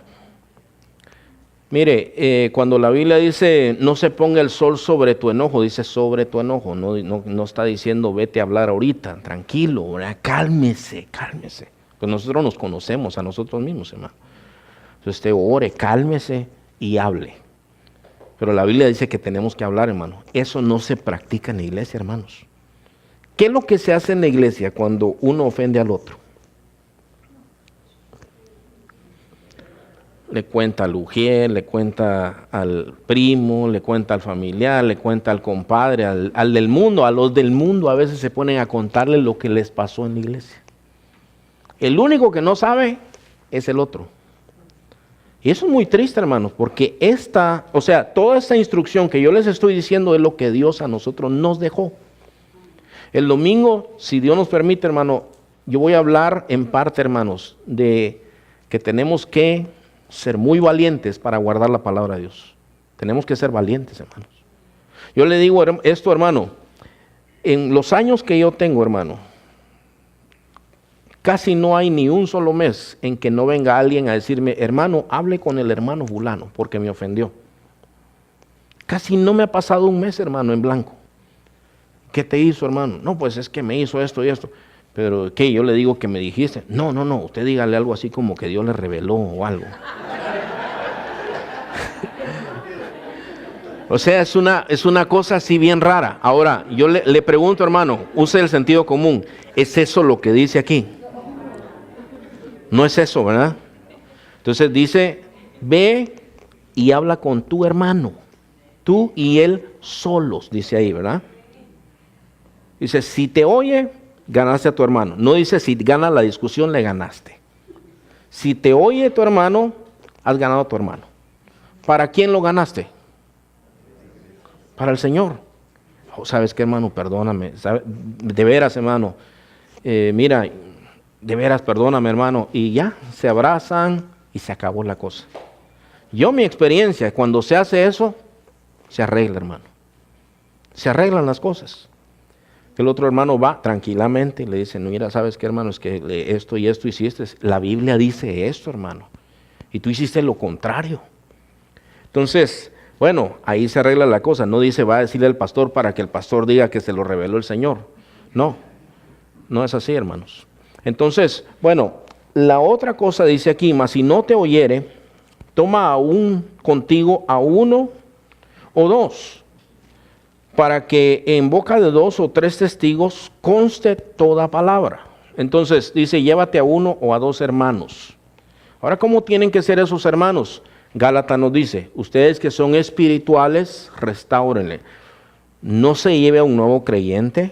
Mire, cuando la Biblia dice no se ponga el sol sobre tu enojo, dice sobre tu enojo, no está diciendo vete a hablar ahorita, tranquilo, ¿verdad? Cálmese. Pues nosotros nos conocemos a nosotros mismos, hermano. Entonces usted ore, cálmese y hable. Pero la Biblia dice que tenemos que hablar, hermano. Eso no se practica en la iglesia, hermanos. ¿Qué es lo que se hace en la iglesia cuando uno ofende al otro? Le cuenta al ujier, le cuenta al primo, le cuenta al familiar, le cuenta al compadre, al del mundo. A los del mundo a veces se ponen a contarle lo que les pasó en la iglesia. El único que no sabe es el otro. Y eso es muy triste, hermanos, porque toda esta instrucción que yo les estoy diciendo es lo que Dios a nosotros nos dejó. El domingo, si Dios nos permite, hermano, yo voy a hablar en parte, hermanos, de que tenemos que ser muy valientes para guardar la palabra de Dios. Tenemos que ser valientes, hermanos. Yo le digo esto, hermano, en los años que yo tengo, hermano, casi no hay ni un solo mes en que no venga alguien a decirme, hermano, hable con el hermano fulano porque me ofendió. Casi no me ha pasado un mes, hermano, en blanco. ¿Qué te hizo, hermano? No, pues es que me hizo esto y esto. Pero, ¿qué? Yo le digo que me dijiste. No, usted dígale algo así como que Dios le reveló o algo. O sea, es una cosa así bien rara. Ahora, yo le pregunto, hermano, use el sentido común. ¿Es eso lo que dice aquí? No es eso, ¿verdad? Entonces dice, ve y habla con tu hermano. Tú y él solos, dice ahí, ¿verdad? Dice, si te oye, ganaste a tu hermano. No dice si gana la discusión, le ganaste. Si te oye tu hermano, has ganado a tu hermano. ¿Para quién lo ganaste? Para el Señor. Oh, ¿sabes qué, hermano? Perdóname. De veras, hermano. Mira, de veras, perdóname, hermano. Y ya, se abrazan y se acabó la cosa. Mi experiencia, cuando se hace eso, se arregla, hermano. Se arreglan las cosas. El otro hermano va tranquilamente y le dice, no, mira, ¿sabes qué, hermano? Es que esto y esto hiciste. La Biblia dice esto, hermano. Y tú hiciste lo contrario. Entonces, bueno, ahí se arregla la cosa. No dice, va a decirle al pastor para que el pastor diga que se lo reveló el Señor. No es así, hermanos. Entonces, bueno, la otra cosa dice aquí, mas si no te oyere, toma aún contigo a uno o dos, para que en boca de 2 o 3 testigos conste toda palabra. Entonces dice, llévate a 1 o a 2 hermanos. Ahora, ¿cómo tienen que ser esos hermanos? Gálatas nos dice, ustedes que son espirituales, restáurenle. No se lleve a un nuevo creyente,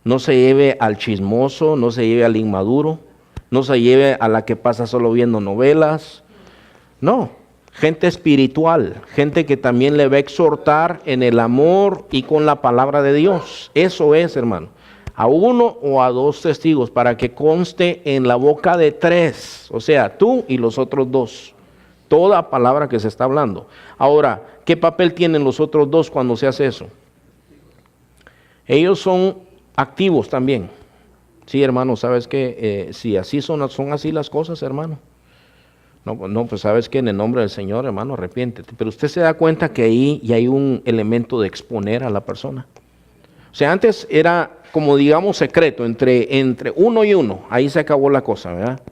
no se lleve al chismoso, no se lleve al inmaduro, no se lleve a la que pasa solo viendo novelas. No, gente espiritual, gente que también le va a exhortar en el amor y con la palabra de Dios. Eso es, hermano. A uno o a dos testigos para que conste en la boca de tres, o sea, tú y los otros dos. Toda palabra que se está hablando. Ahora, ¿qué papel tienen los otros dos cuando se hace eso? Ellos son activos también. Sí, hermano, ¿sabes qué? Si así son así las cosas, hermano. No, pues sabes que en el nombre del Señor, hermano, arrepiéntete. Pero usted se da cuenta que ahí ya hay un elemento de exponer a la persona. O sea, antes era como digamos secreto entre uno y uno. Ahí se acabó la cosa, ¿verdad?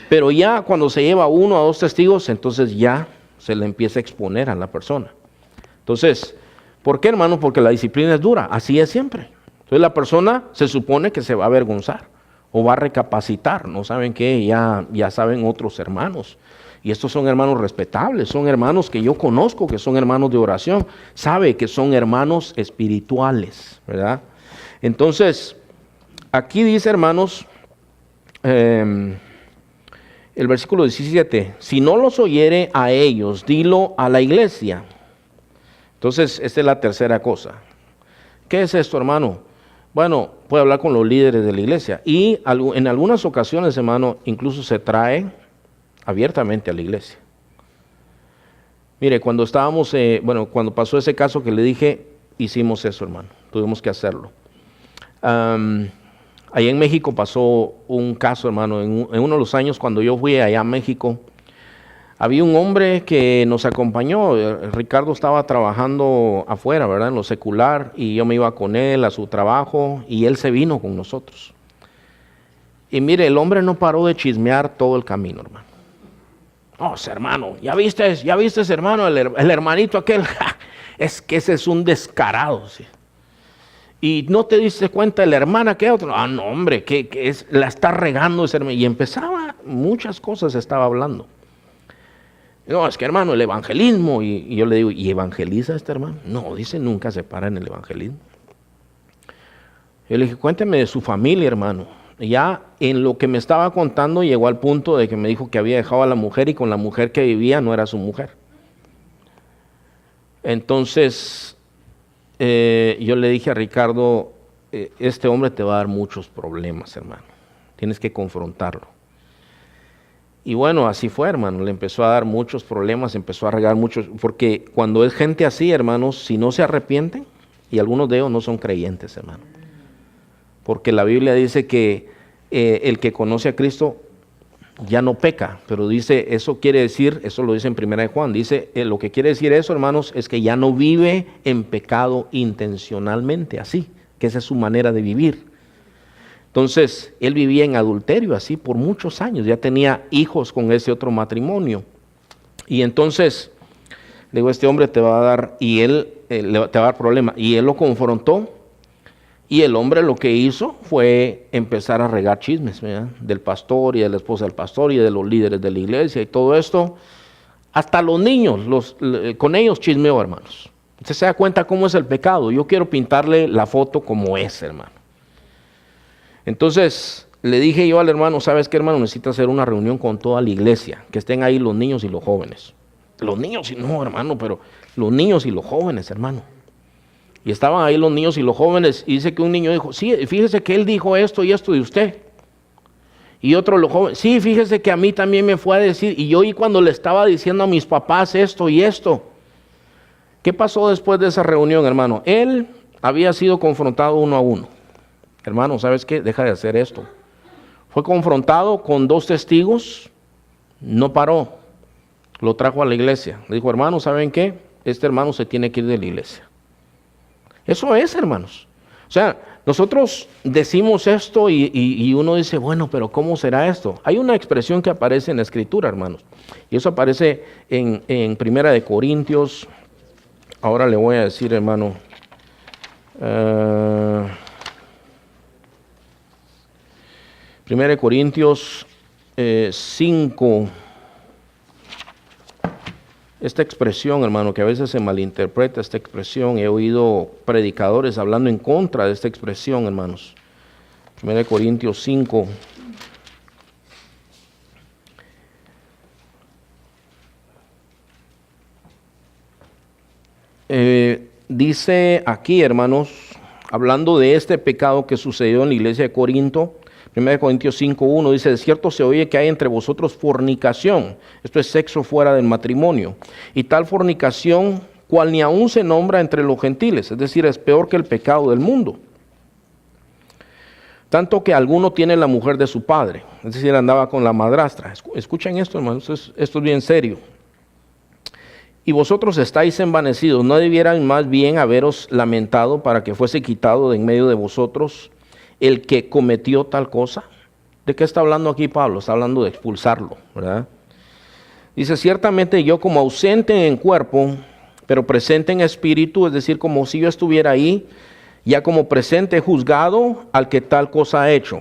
Pero ya cuando se lleva uno a dos testigos, entonces ya se le empieza a exponer a la persona. Entonces, ¿por qué, hermano? Porque la disciplina es dura. Así es siempre. Entonces la persona se supone que se va a avergonzar o va a recapacitar. ¿No saben qué? Ya saben otros hermanos. Y estos son hermanos respetables, son hermanos que yo conozco, que son hermanos de oración. Sabe que son hermanos espirituales, ¿verdad? Entonces, aquí dice, hermanos, el versículo 17, si no los oyere a ellos, dilo a la iglesia. Entonces, esta es la tercera cosa. ¿Qué es esto, hermano? Bueno, puede hablar con los líderes de la iglesia. Y en algunas ocasiones, hermano, incluso se trae abiertamente a la iglesia. Mire, cuando estábamos, cuando pasó ese caso que le dije, hicimos eso, hermano. Tuvimos que hacerlo. Allá en México pasó un caso, hermano. En uno de los años cuando yo fui allá a México, había un hombre que nos acompañó. Ricardo estaba trabajando afuera, ¿verdad? En lo secular, y yo me iba con él a su trabajo, y él se vino con nosotros. Y mire, el hombre no paró de chismear todo el camino, hermano. Oh, hermano, ¿ya viste, hermano, el hermanito aquel? Es que ese es un descarado, ¿sí? Y no te diste cuenta de la hermana que otro. Ah, no, hombre, que la está regando ese hermano. Y empezaba, muchas cosas estaba hablando. No, es que hermano, el evangelismo. Y yo le digo, ¿y evangeliza este hermano? No, dice, nunca se para en el evangelismo. Yo le dije, cuénteme de su familia, hermano. Ya en lo que me estaba contando llegó al punto de que me dijo que había dejado a la mujer y con la mujer que vivía no era su mujer. Entonces yo le dije a Ricardo, este hombre te va a dar muchos problemas, hermano. Tienes que confrontarlo. Y bueno, así fue, hermano. Le empezó a dar muchos problemas, empezó a regar muchos, porque cuando es gente así, hermanos, si no se arrepienten, y algunos de ellos no son creyentes, hermano. Porque la Biblia dice que el que conoce a Cristo ya no peca, pero dice, eso quiere decir, eso lo dice en 1 Juan, dice, lo que quiere decir eso, hermanos, es que ya no vive en pecado intencionalmente, así, que esa es su manera de vivir. Entonces, él vivía en adulterio así por muchos años, ya tenía hijos con ese otro matrimonio. Y entonces, le digo, este hombre te va a dar, y él te va a dar problema, y él lo confrontó. Y el hombre lo que hizo fue empezar a regar chismes, ¿verdad? Del pastor y de la esposa del pastor y de los líderes de la iglesia y todo esto. Hasta los niños, con ellos chismeó, hermanos. Usted se da cuenta cómo es el pecado. Yo quiero pintarle la foto como es, hermano. Entonces le dije yo al hermano, ¿sabes qué, hermano? Necesita hacer una reunión con toda la iglesia, que estén ahí los niños y los jóvenes. Los niños, no, hermano, pero los niños y los jóvenes, hermano. Y estaban ahí los niños y los jóvenes, y dice que un niño dijo, sí, fíjese que él dijo esto y esto de usted. Y otro, los jóvenes, sí, fíjese que a mí también me fue a decir, y yo y cuando le estaba diciendo a mis papás esto y esto. ¿Qué pasó después de esa reunión, hermano? Él había sido confrontado uno a uno. Hermano, ¿sabes qué? Deja de hacer esto. Fue confrontado con 2 testigos, no paró, lo trajo a la iglesia. Le dijo, hermano, ¿saben qué? Este hermano se tiene que ir de la iglesia. Eso es, hermanos. O sea, nosotros decimos esto y uno dice, bueno, pero ¿cómo será esto? Hay una expresión que aparece en la Escritura, hermanos. Y eso aparece en 1 Corintios. Ahora le voy a decir, hermano. 1 Corintios 5. Esta expresión, hermano, que a veces se malinterpreta esta expresión, he oído predicadores hablando en contra de esta expresión, hermanos. 1 Corintios 5. dice aquí, hermanos, hablando de este pecado que sucedió en la iglesia de Corinto, 1 Corintios 5:1 dice: de cierto se oye que hay entre vosotros fornicación, esto es sexo fuera del matrimonio, y tal fornicación cual ni aún se nombra entre los gentiles, es decir, es peor que el pecado del mundo. Tanto que alguno tiene la mujer de su padre, es decir, andaba con la madrastra. Escuchen esto, hermanos, esto es bien serio. Y vosotros estáis envanecidos, ¿no debieran más bien haberos lamentado para que fuese quitado de en medio de vosotros el que cometió tal cosa? ¿De qué está hablando aquí Pablo? Está hablando de expulsarlo, ¿verdad? Dice: ciertamente yo, como ausente en cuerpo, pero presente en espíritu, es decir, como si yo estuviera ahí, ya como presente he juzgado al que tal cosa ha hecho.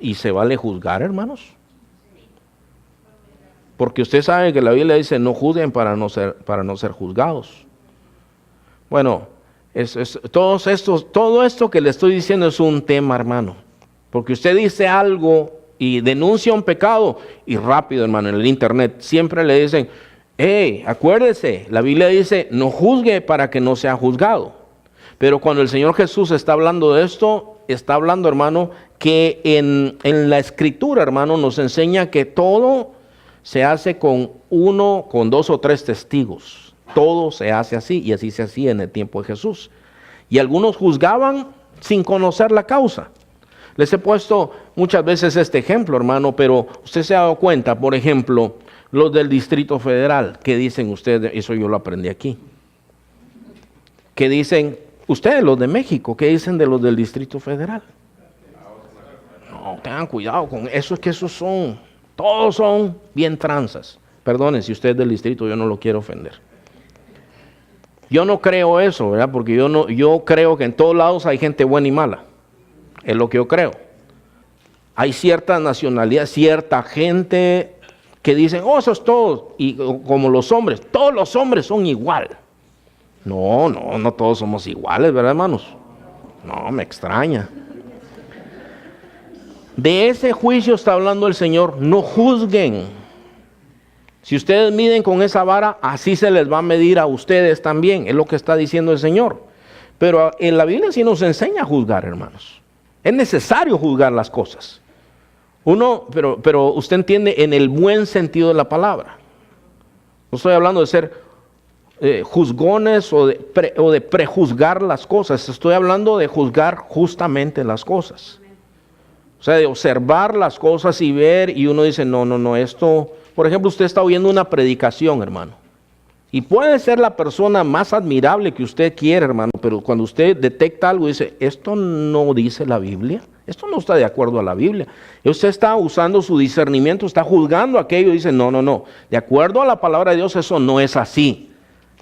¿Y se vale juzgar, hermanos? Porque usted sabe que la Biblia dice: no juzguen para no ser juzgados. Bueno, todo esto que le estoy diciendo es un tema, hermano. Porque usted dice algo y denuncia un pecado, y rápido, hermano, en el internet siempre le dicen: hey, acuérdese, la Biblia dice: no juzgue para que no sea juzgado. Pero cuando el Señor Jesús está hablando de esto, está hablando, hermano, que en la Escritura, hermano, nos enseña que todo se hace con 2 o 3 testigos. Todo se hace así, y así se hacía en el tiempo de Jesús. Y algunos juzgaban sin conocer la causa. Les he puesto muchas veces este ejemplo, hermano, pero usted se ha dado cuenta, por ejemplo, los del Distrito Federal. ¿Qué dicen ustedes? Eso yo lo aprendí aquí. ¿Qué dicen ustedes, los de México? ¿Qué dicen de los del Distrito Federal? No, tengan cuidado con eso, es que todos son bien tranzas. Perdonen, si usted es del distrito, yo no lo quiero ofender. Yo no creo eso, ¿verdad? Porque yo creo que en todos lados hay gente buena y mala. Es lo que yo creo. Hay cierta nacionalidad, cierta gente que dicen: oh, eso es todo. Y como los hombres, todos los hombres son igual. No todos somos iguales, ¿verdad, hermanos? No, me extraña. De ese juicio está hablando el Señor: no juzguen. Si ustedes miden con esa vara, así se les va a medir a ustedes también. Es lo que está diciendo el Señor. Pero en la Biblia sí nos enseña a juzgar, hermanos. Es necesario juzgar las cosas. Pero usted entiende en el buen sentido de la palabra. No estoy hablando de ser juzgones o de prejuzgar las cosas. Estoy hablando de juzgar justamente las cosas. O sea, de observar las cosas y ver, y uno dice: no, esto... Por ejemplo, usted está oyendo una predicación, hermano, y puede ser la persona más admirable que usted quiera, hermano, pero cuando usted detecta algo y dice: esto no dice la Biblia, esto no está de acuerdo a la Biblia, y usted está usando su discernimiento, está juzgando aquello y dice: no, de acuerdo a la palabra de Dios eso no es así.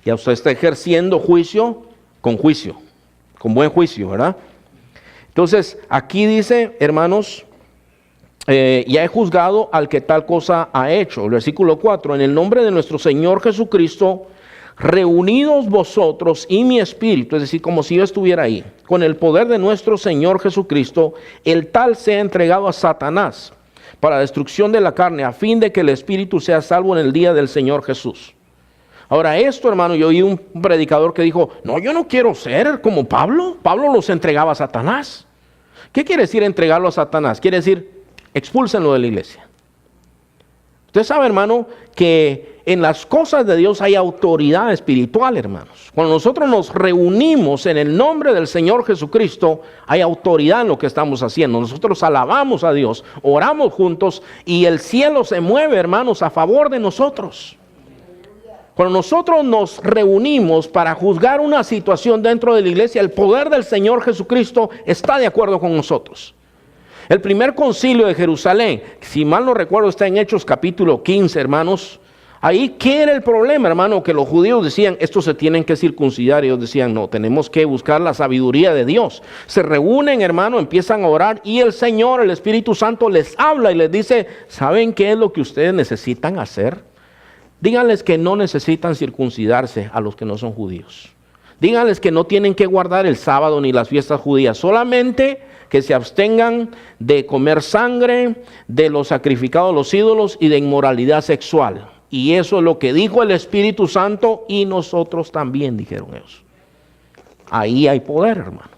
Ya usted está ejerciendo juicio, con buen juicio, ¿verdad? Entonces, aquí dice, hermanos, ya he juzgado al que tal cosa ha hecho. El versículo 4: en el nombre de nuestro Señor Jesucristo, reunidos vosotros y mi espíritu, es decir, como si yo estuviera ahí, con el poder de nuestro Señor Jesucristo, el tal sea entregado a Satanás para destrucción de la carne, a fin de que el espíritu sea salvo en el día del Señor Jesús. Ahora esto, hermano, yo oí un predicador que dijo: no, yo no quiero ser como Pablo. Pablo los entregaba a Satanás. ¿Qué quiere decir entregarlo a Satanás? Quiere decir: expúlsenlo de la iglesia. Usted sabe, hermano, que en las cosas de Dios hay autoridad espiritual, hermanos. Cuando nosotros nos reunimos en el nombre del Señor Jesucristo, hay autoridad en lo que estamos haciendo. Nosotros alabamos a Dios, oramos juntos y el cielo se mueve, hermanos, a favor de nosotros. Cuando nosotros nos reunimos para juzgar una situación dentro de la iglesia, el poder del Señor Jesucristo está de acuerdo con nosotros. El primer concilio de Jerusalén, si mal no recuerdo, está en Hechos capítulo 15, hermanos. Ahí, ¿qué era el problema, hermano? Que los judíos decían: estos se tienen que circuncidar. Y ellos decían: no, tenemos que buscar la sabiduría de Dios. Se reúnen, hermano, empiezan a orar y el Señor, el Espíritu Santo, les habla y les dice: ¿saben qué es lo que ustedes necesitan hacer? Díganles que no necesitan circuncidarse a los que no son judíos. Díganles que no tienen que guardar el sábado ni las fiestas judías, solamente que se abstengan de comer sangre, de los sacrificados a los ídolos y de inmoralidad sexual. Y eso es lo que dijo el Espíritu Santo, y nosotros también, dijeron ellos. ahí hay poder, hermano.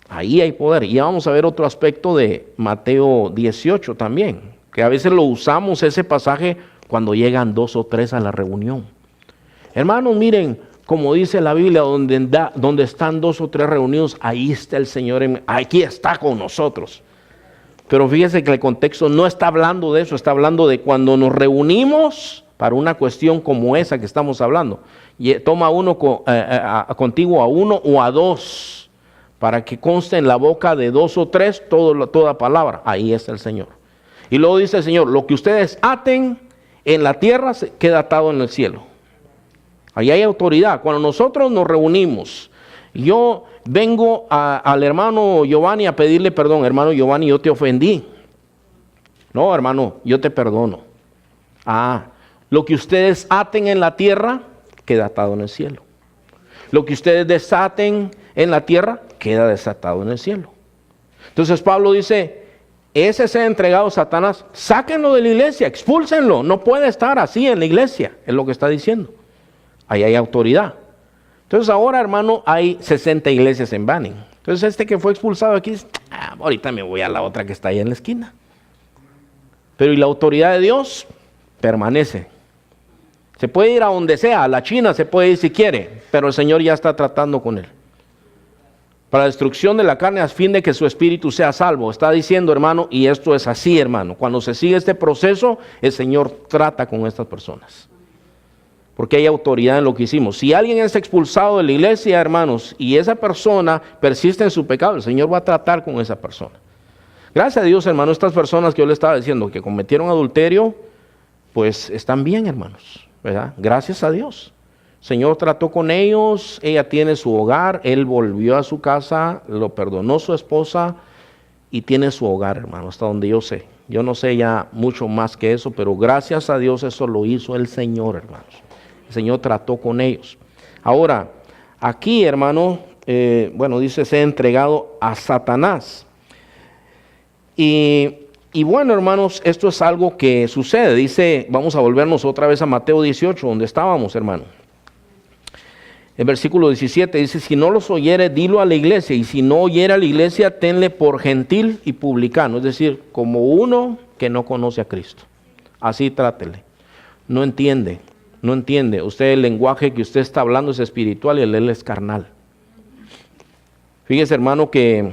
Ahí hay poder. Y ya vamos a ver otro aspecto de Mateo 18 también, que a veces lo usamos ese pasaje cuando llegan 2 o 3 a la reunión. Hermanos, miren, como dice la Biblia, donde están 2 o 3 reunidos, ahí está el Señor, aquí está con nosotros. Pero fíjese que el contexto no está hablando de eso, está hablando de cuando nos reunimos para una cuestión como esa que estamos hablando. Y toma uno contigo a uno o a 2, para que conste en la boca de 2 o 3 toda palabra. Ahí está el Señor. Y luego dice el Señor, lo que ustedes aten en la tierra queda atado en el cielo. Ahí hay autoridad. Cuando nosotros nos reunimos, yo vengo al hermano Giovanni a pedirle perdón. Hermano Giovanni, yo te ofendí. No, hermano, yo te perdono. Lo que ustedes aten en la tierra queda atado en el cielo. Lo que ustedes desaten en la tierra queda desatado en el cielo. Entonces Pablo dice, ese se ha entregado a Satanás, sáquenlo de la iglesia, expúlsenlo, no puede estar así en la iglesia, es lo que está diciendo. Ahí hay autoridad. Entonces ahora, hermano, hay 60 iglesias en Banning. Entonces este que fue expulsado aquí dice, ahorita me voy a la otra que está ahí en la esquina. Pero ¿y la autoridad de Dios? Permanece. Se puede ir a donde sea, a la China se puede ir si quiere, pero el Señor ya está tratando con él. Para la destrucción de la carne a fin de que su espíritu sea salvo. Está diciendo, hermano, y esto es así, hermano. Cuando se sigue este proceso, el Señor trata con estas personas. Porque hay autoridad en lo que hicimos. Si alguien es expulsado de la iglesia, hermanos, y esa persona persiste en su pecado, el Señor va a tratar con esa persona. Gracias a Dios, hermano, estas personas que yo le estaba diciendo que cometieron adulterio, pues están bien, hermanos, ¿verdad? Gracias a Dios. El Señor trató con ellos, ella tiene su hogar, él volvió a su casa, lo perdonó su esposa y tiene su hogar, hermano, hasta donde yo sé. Yo no sé ya mucho más que eso, pero gracias a Dios eso lo hizo el Señor, hermanos. El Señor trató con ellos. Ahora, aquí, hermano, dice, se ha entregado a Satanás. Y bueno, hermanos, esto es algo que sucede. Dice, vamos a volvernos otra vez a Mateo 18, donde estábamos, hermano. El versículo 17 dice, si no los oyere, dilo a la iglesia, y si no oyere a la iglesia, tenle por gentil y publicano, es decir, como uno que no conoce a Cristo. Así trátele. No entiende. Usted, el lenguaje que usted está hablando es espiritual y el él es carnal. Fíjese, hermano, que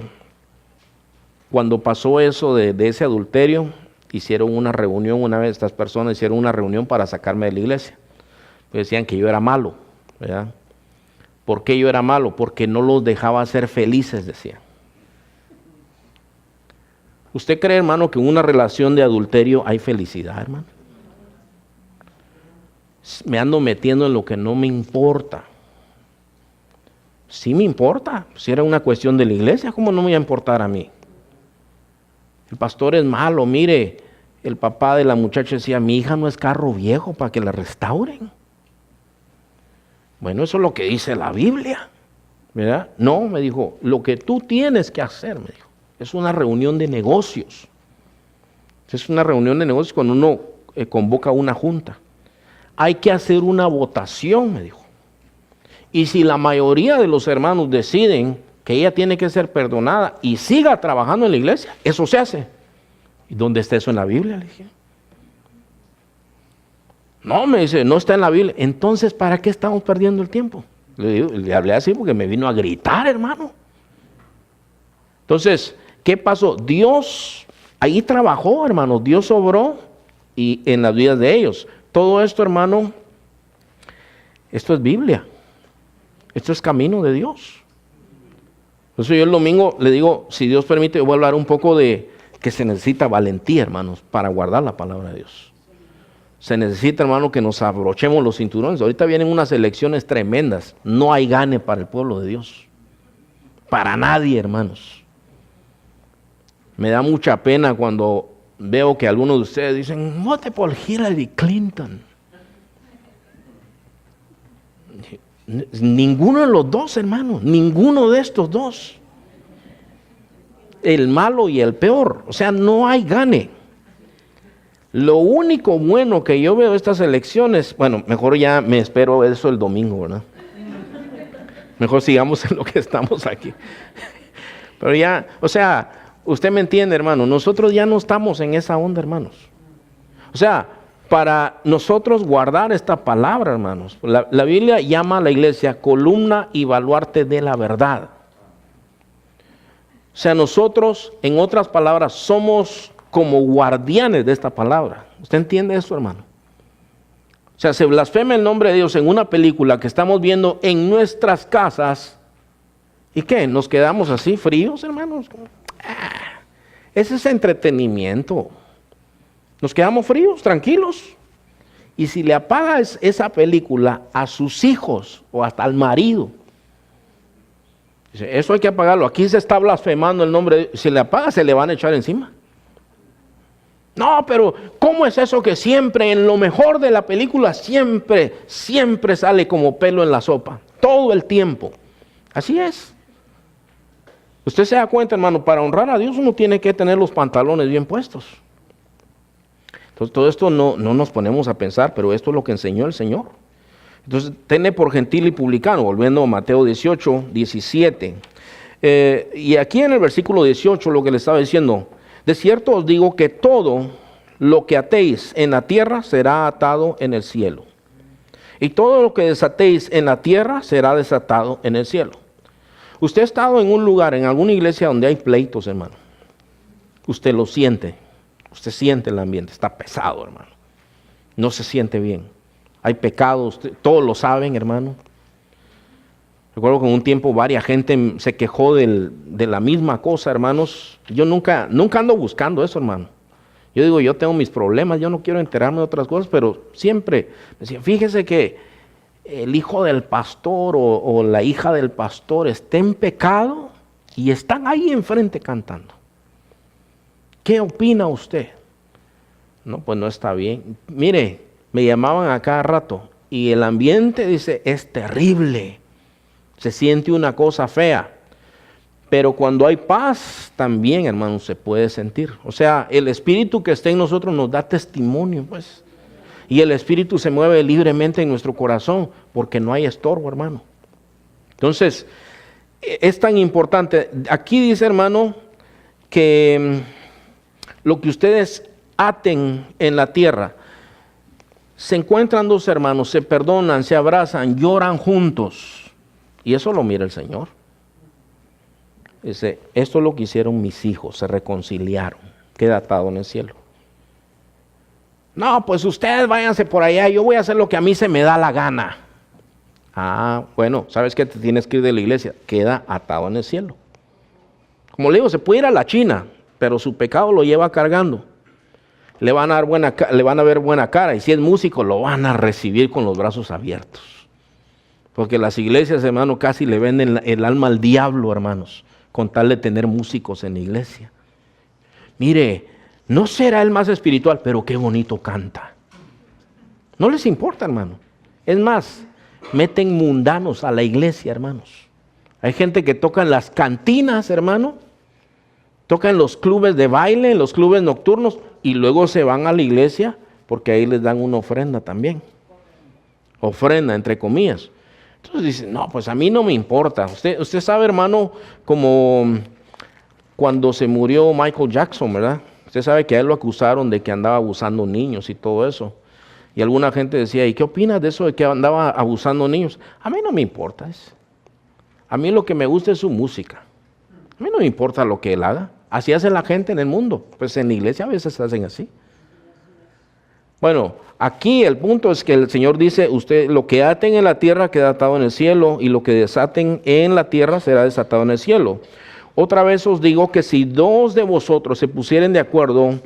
cuando pasó eso de ese adulterio, hicieron una reunión, una vez estas personas hicieron una reunión para sacarme de la iglesia. Pues decían que yo era malo, ¿verdad? ¿Por qué yo era malo? Porque no los dejaba ser felices, decían. ¿Usted cree, hermano, que en una relación de adulterio hay felicidad, hermano? Me ando metiendo en lo que no me importa. Sí me importa. Si era una cuestión de la iglesia, ¿cómo no me iba a importar a mí? El pastor es malo. Mire, el papá de la muchacha decía, mi hija no es carro viejo para que la restauren. Bueno, eso es lo que dice la Biblia, ¿verdad? No, me dijo, lo que tú tienes que hacer, me dijo, es una reunión de negocios. Es una reunión de negocios cuando uno convoca una junta. Hay que hacer una votación, me dijo. Y si la mayoría de los hermanos deciden que ella tiene que ser perdonada y siga trabajando en la iglesia, eso se hace. ¿Y dónde está eso en la Biblia? Le dije. No, me dice, no está en la Biblia. Entonces, ¿para qué estamos perdiendo el tiempo? Le hablé así porque me vino a gritar, hermano. Entonces, ¿qué pasó? Dios ahí trabajó, hermano. Dios obró y en las vidas de ellos. Todo esto, hermano, esto es Biblia. Esto es camino de Dios. Por eso yo el domingo le digo, si Dios permite, yo voy a hablar un poco de que se necesita valentía, hermanos, para guardar la palabra de Dios. Se necesita, hermano, que nos abrochemos los cinturones. Ahorita vienen unas elecciones tremendas. No hay gane para el pueblo de Dios. Para nadie, hermanos. Me da mucha pena cuando veo que algunos de ustedes dicen, vote por Hillary Clinton. Ninguno de los dos, hermano. Ninguno de estos dos. El malo y el peor. O sea, no hay gane. Lo único bueno que yo veo de estas elecciones, bueno, mejor ya me espero eso el domingo, ¿verdad? Mejor sigamos en lo que estamos aquí. Pero ya, o sea, usted me entiende, hermano, nosotros ya no estamos en esa onda, hermanos. O sea, para nosotros guardar esta palabra, hermanos, la Biblia llama a la iglesia columna y baluarte de la verdad. O sea, nosotros, en otras palabras, somos como guardianes de esta palabra. ¿Usted entiende eso, hermano? O sea, se blasfema el nombre de Dios en una película que estamos viendo en nuestras casas. ¿Y qué? ¿Nos quedamos así fríos, hermanos? Ese es entretenimiento. Nos quedamos fríos, tranquilos. Y si le apagas esa película a sus hijos o hasta al marido, dice, eso hay que apagarlo. Aquí se está blasfemando el nombre de Dios. Si le apaga, se le van a echar encima. No, pero ¿cómo es eso que siempre en lo mejor de la película siempre sale como pelo en la sopa? Todo el tiempo. Así es. Usted se da cuenta, hermano, para honrar a Dios uno tiene que tener los pantalones bien puestos. Entonces todo esto no nos ponemos a pensar, pero esto es lo que enseñó el Señor. Entonces, tenle por gentil y publicano, volviendo a Mateo 18, 17. Y aquí en el versículo 18 lo que le estaba diciendo, de cierto os digo que todo lo que atéis en la tierra será atado en el cielo. Y todo lo que desatéis en la tierra será desatado en el cielo. Usted ha estado en un lugar, en alguna iglesia donde hay pleitos, hermano. Usted lo siente. Usted siente el ambiente. Está pesado, hermano. No se siente bien. Hay pecados. Todos lo saben, hermano. Recuerdo que en un tiempo varias gente se quejó de la misma cosa, hermanos. Yo nunca ando buscando eso, hermano. Yo digo, yo tengo mis problemas, yo no quiero enterarme de otras cosas, pero siempre me decían, fíjese que el hijo del pastor o la hija del pastor está en pecado y están ahí enfrente cantando. ¿Qué opina usted? No, pues no está bien. Mire, me llamaban a cada rato y el ambiente, dice, es terrible. Se siente una cosa fea. Pero cuando hay paz, también, hermano, se puede sentir. O sea, el Espíritu que está en nosotros nos da testimonio, pues. Y el Espíritu se mueve libremente en nuestro corazón, porque no hay estorbo, hermano. Entonces, es tan importante. Aquí dice, hermano, que lo que ustedes aten en la tierra, se encuentran dos hermanos, se perdonan, se abrazan, lloran juntos. Y eso lo mira el Señor. Dice, esto es lo que hicieron mis hijos, se reconciliaron, queda atado en el cielo. No, pues ustedes váyanse por allá, yo voy a hacer lo que a mí se me da la gana. Ah, bueno, ¿sabes qué? Te tienes que ir de la iglesia, queda atado en el cielo. Como le digo, se puede ir a la China, pero su pecado lo lleva cargando. Le van a ver buena cara, y si es músico, lo van a recibir con los brazos abiertos. Porque las iglesias, hermano, casi le venden el alma al diablo, hermanos, con tal de tener músicos en la iglesia. Mire, no será el más espiritual, pero qué bonito canta. No les importa, hermano. Es más, meten mundanos a la iglesia, hermanos. Hay gente que toca en las cantinas, hermano. Toca en los clubes de baile, en los clubes nocturnos, y luego se van a la iglesia porque ahí les dan una ofrenda también. Ofrenda, entre comillas. Entonces dicen, no, pues a mí no me importa. Usted sabe, hermano, como cuando se murió Michael Jackson, ¿verdad? Usted sabe que a él lo acusaron de que andaba abusando niños y todo eso. Y alguna gente decía, ¿y qué opinas de eso de que andaba abusando niños? A mí no me importa eso. A mí lo que me gusta es su música. A mí no me importa lo que él haga. Así hace la gente en el mundo. Pues en la iglesia a veces hacen así. Bueno, aquí el punto es que el Señor dice, usted lo que aten en la tierra queda atado en el cielo, y lo que desaten en la tierra será desatado en el cielo. Otra vez os digo que si dos de vosotros se pusieren de acuerdo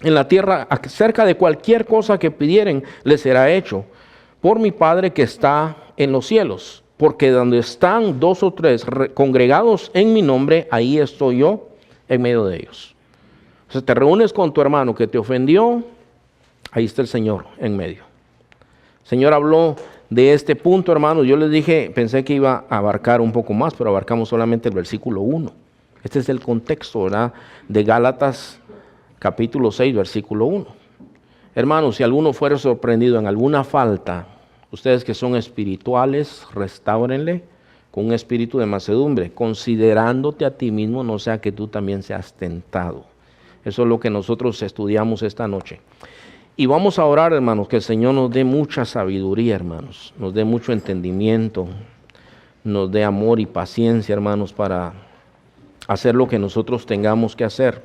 en la tierra acerca de cualquier cosa que pidieren, les será hecho por mi Padre que está en los cielos. Porque donde están dos o tres congregados en mi nombre, ahí estoy yo en medio de ellos. O sea, te reúnes con tu hermano que te ofendió, ahí está el Señor en medio. El Señor habló de este punto, hermanos. Yo les dije, pensé que iba a abarcar un poco más, pero abarcamos solamente el versículo 1. Este es el contexto, ¿verdad?, de Gálatas capítulo 6, versículo 1. Hermanos, si alguno fuera sorprendido en alguna falta, ustedes que son espirituales, restáurenle con un espíritu de mansedumbre, considerándote a ti mismo, no sea que tú también seas tentado. Eso es lo que nosotros estudiamos esta noche. Y vamos a orar, hermanos, que el Señor nos dé mucha sabiduría, hermanos, nos dé mucho entendimiento, nos dé amor y paciencia, hermanos, para hacer lo que nosotros tengamos que hacer.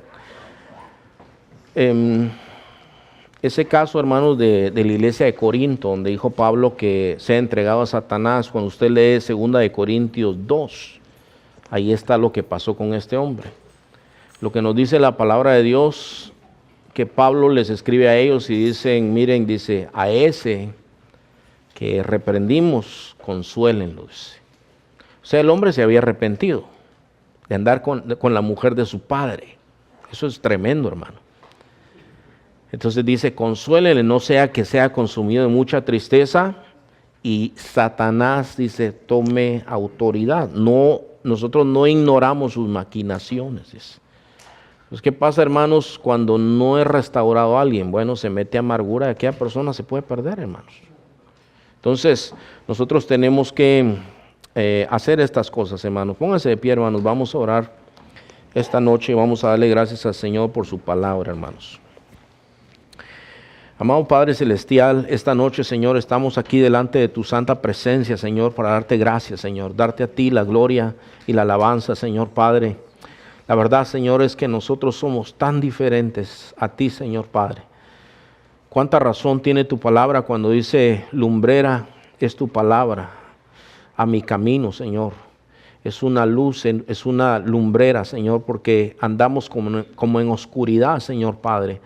Ese caso, hermanos, de la iglesia de Corinto, donde dijo Pablo que se ha entregado a Satanás, cuando usted lee 2 de Corintios 2, ahí está lo que pasó con este hombre. Lo que nos dice la palabra de Dios, que Pablo les escribe a ellos y dicen, miren, dice, a ese que reprendimos, consuélenlo. Dice. O sea, el hombre se había arrepentido de andar con la mujer de su padre. Eso es tremendo, hermano. Entonces dice, consuélenle, no sea que sea consumido de mucha tristeza y Satanás, dice, tome autoridad. No, nosotros no ignoramos sus maquinaciones. Dice. Pues, ¿qué pasa, hermanos, cuando no es restaurado a alguien? Bueno, se mete amargura, aquella persona se puede perder, hermanos. Entonces, nosotros tenemos que hacer estas cosas, hermanos. Pónganse de pie, hermanos, vamos a orar esta noche, vamos a darle gracias al Señor por su palabra, hermanos. Amado Padre Celestial, esta noche, Señor, estamos aquí delante de tu santa presencia, Señor, para darte gracias, Señor, darte a ti la gloria y la alabanza, Señor Padre. La verdad, Señor, es que nosotros somos tan diferentes a ti, Señor Padre. Cuánta razón tiene tu palabra cuando dice, lumbrera es tu palabra a mi camino, Señor. Es una luz, es una lumbrera, Señor, porque andamos como en oscuridad, Señor Padre.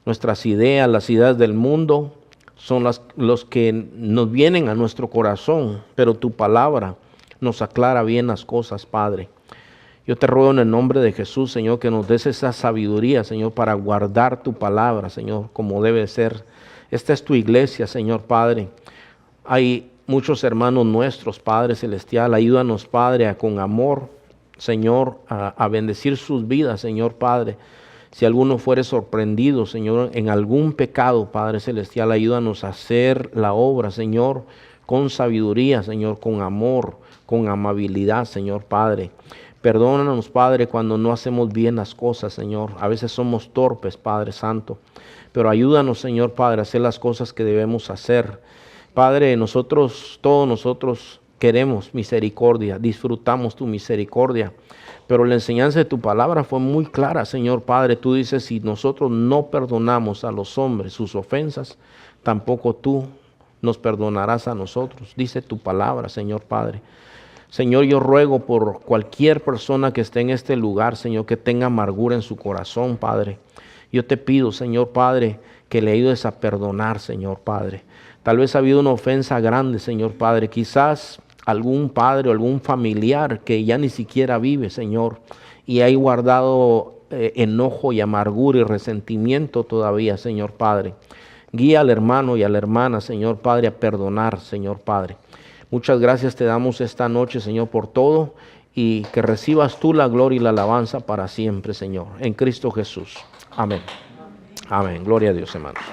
Nuestras ideas, las ideas del mundo, son los que nos vienen a nuestro corazón, pero tu palabra nos aclara bien las cosas, Padre. Yo te ruego en el nombre de Jesús, Señor, que nos des esa sabiduría, Señor, para guardar tu palabra, Señor, como debe ser. Esta es tu iglesia, Señor Padre. Hay muchos hermanos nuestros, Padre Celestial. Ayúdanos, Padre, con amor, Señor, a bendecir sus vidas, Señor Padre. Si alguno fuere sorprendido, Señor, en algún pecado, Padre Celestial, ayúdanos a hacer la obra, Señor, con sabiduría, Señor, con amor, con amabilidad, Señor Padre. Perdónanos, Padre, cuando no hacemos bien las cosas, Señor. A veces somos torpes, Padre Santo. Pero ayúdanos, Señor Padre, a hacer las cosas que debemos hacer. Padre, todos nosotros queremos misericordia, disfrutamos tu misericordia. Pero la enseñanza de tu palabra fue muy clara, Señor Padre. Tú dices, si nosotros no perdonamos a los hombres sus ofensas, tampoco tú nos perdonarás a nosotros. Dice tu palabra, Señor Padre. Señor, yo ruego por cualquier persona que esté en este lugar, Señor, que tenga amargura en su corazón, Padre. Yo te pido, Señor Padre, que le ayudes a perdonar, Señor Padre. Tal vez ha habido una ofensa grande, Señor Padre. Quizás algún padre o algún familiar que ya ni siquiera vive, Señor, y hay guardado enojo y amargura y resentimiento todavía, Señor Padre. Guía al hermano y a la hermana, Señor Padre, a perdonar, Señor Padre. Muchas gracias te damos esta noche, Señor, por todo, y que recibas tú la gloria y la alabanza para siempre, Señor, en Cristo Jesús. Amén. Amén. Gloria a Dios, hermanos.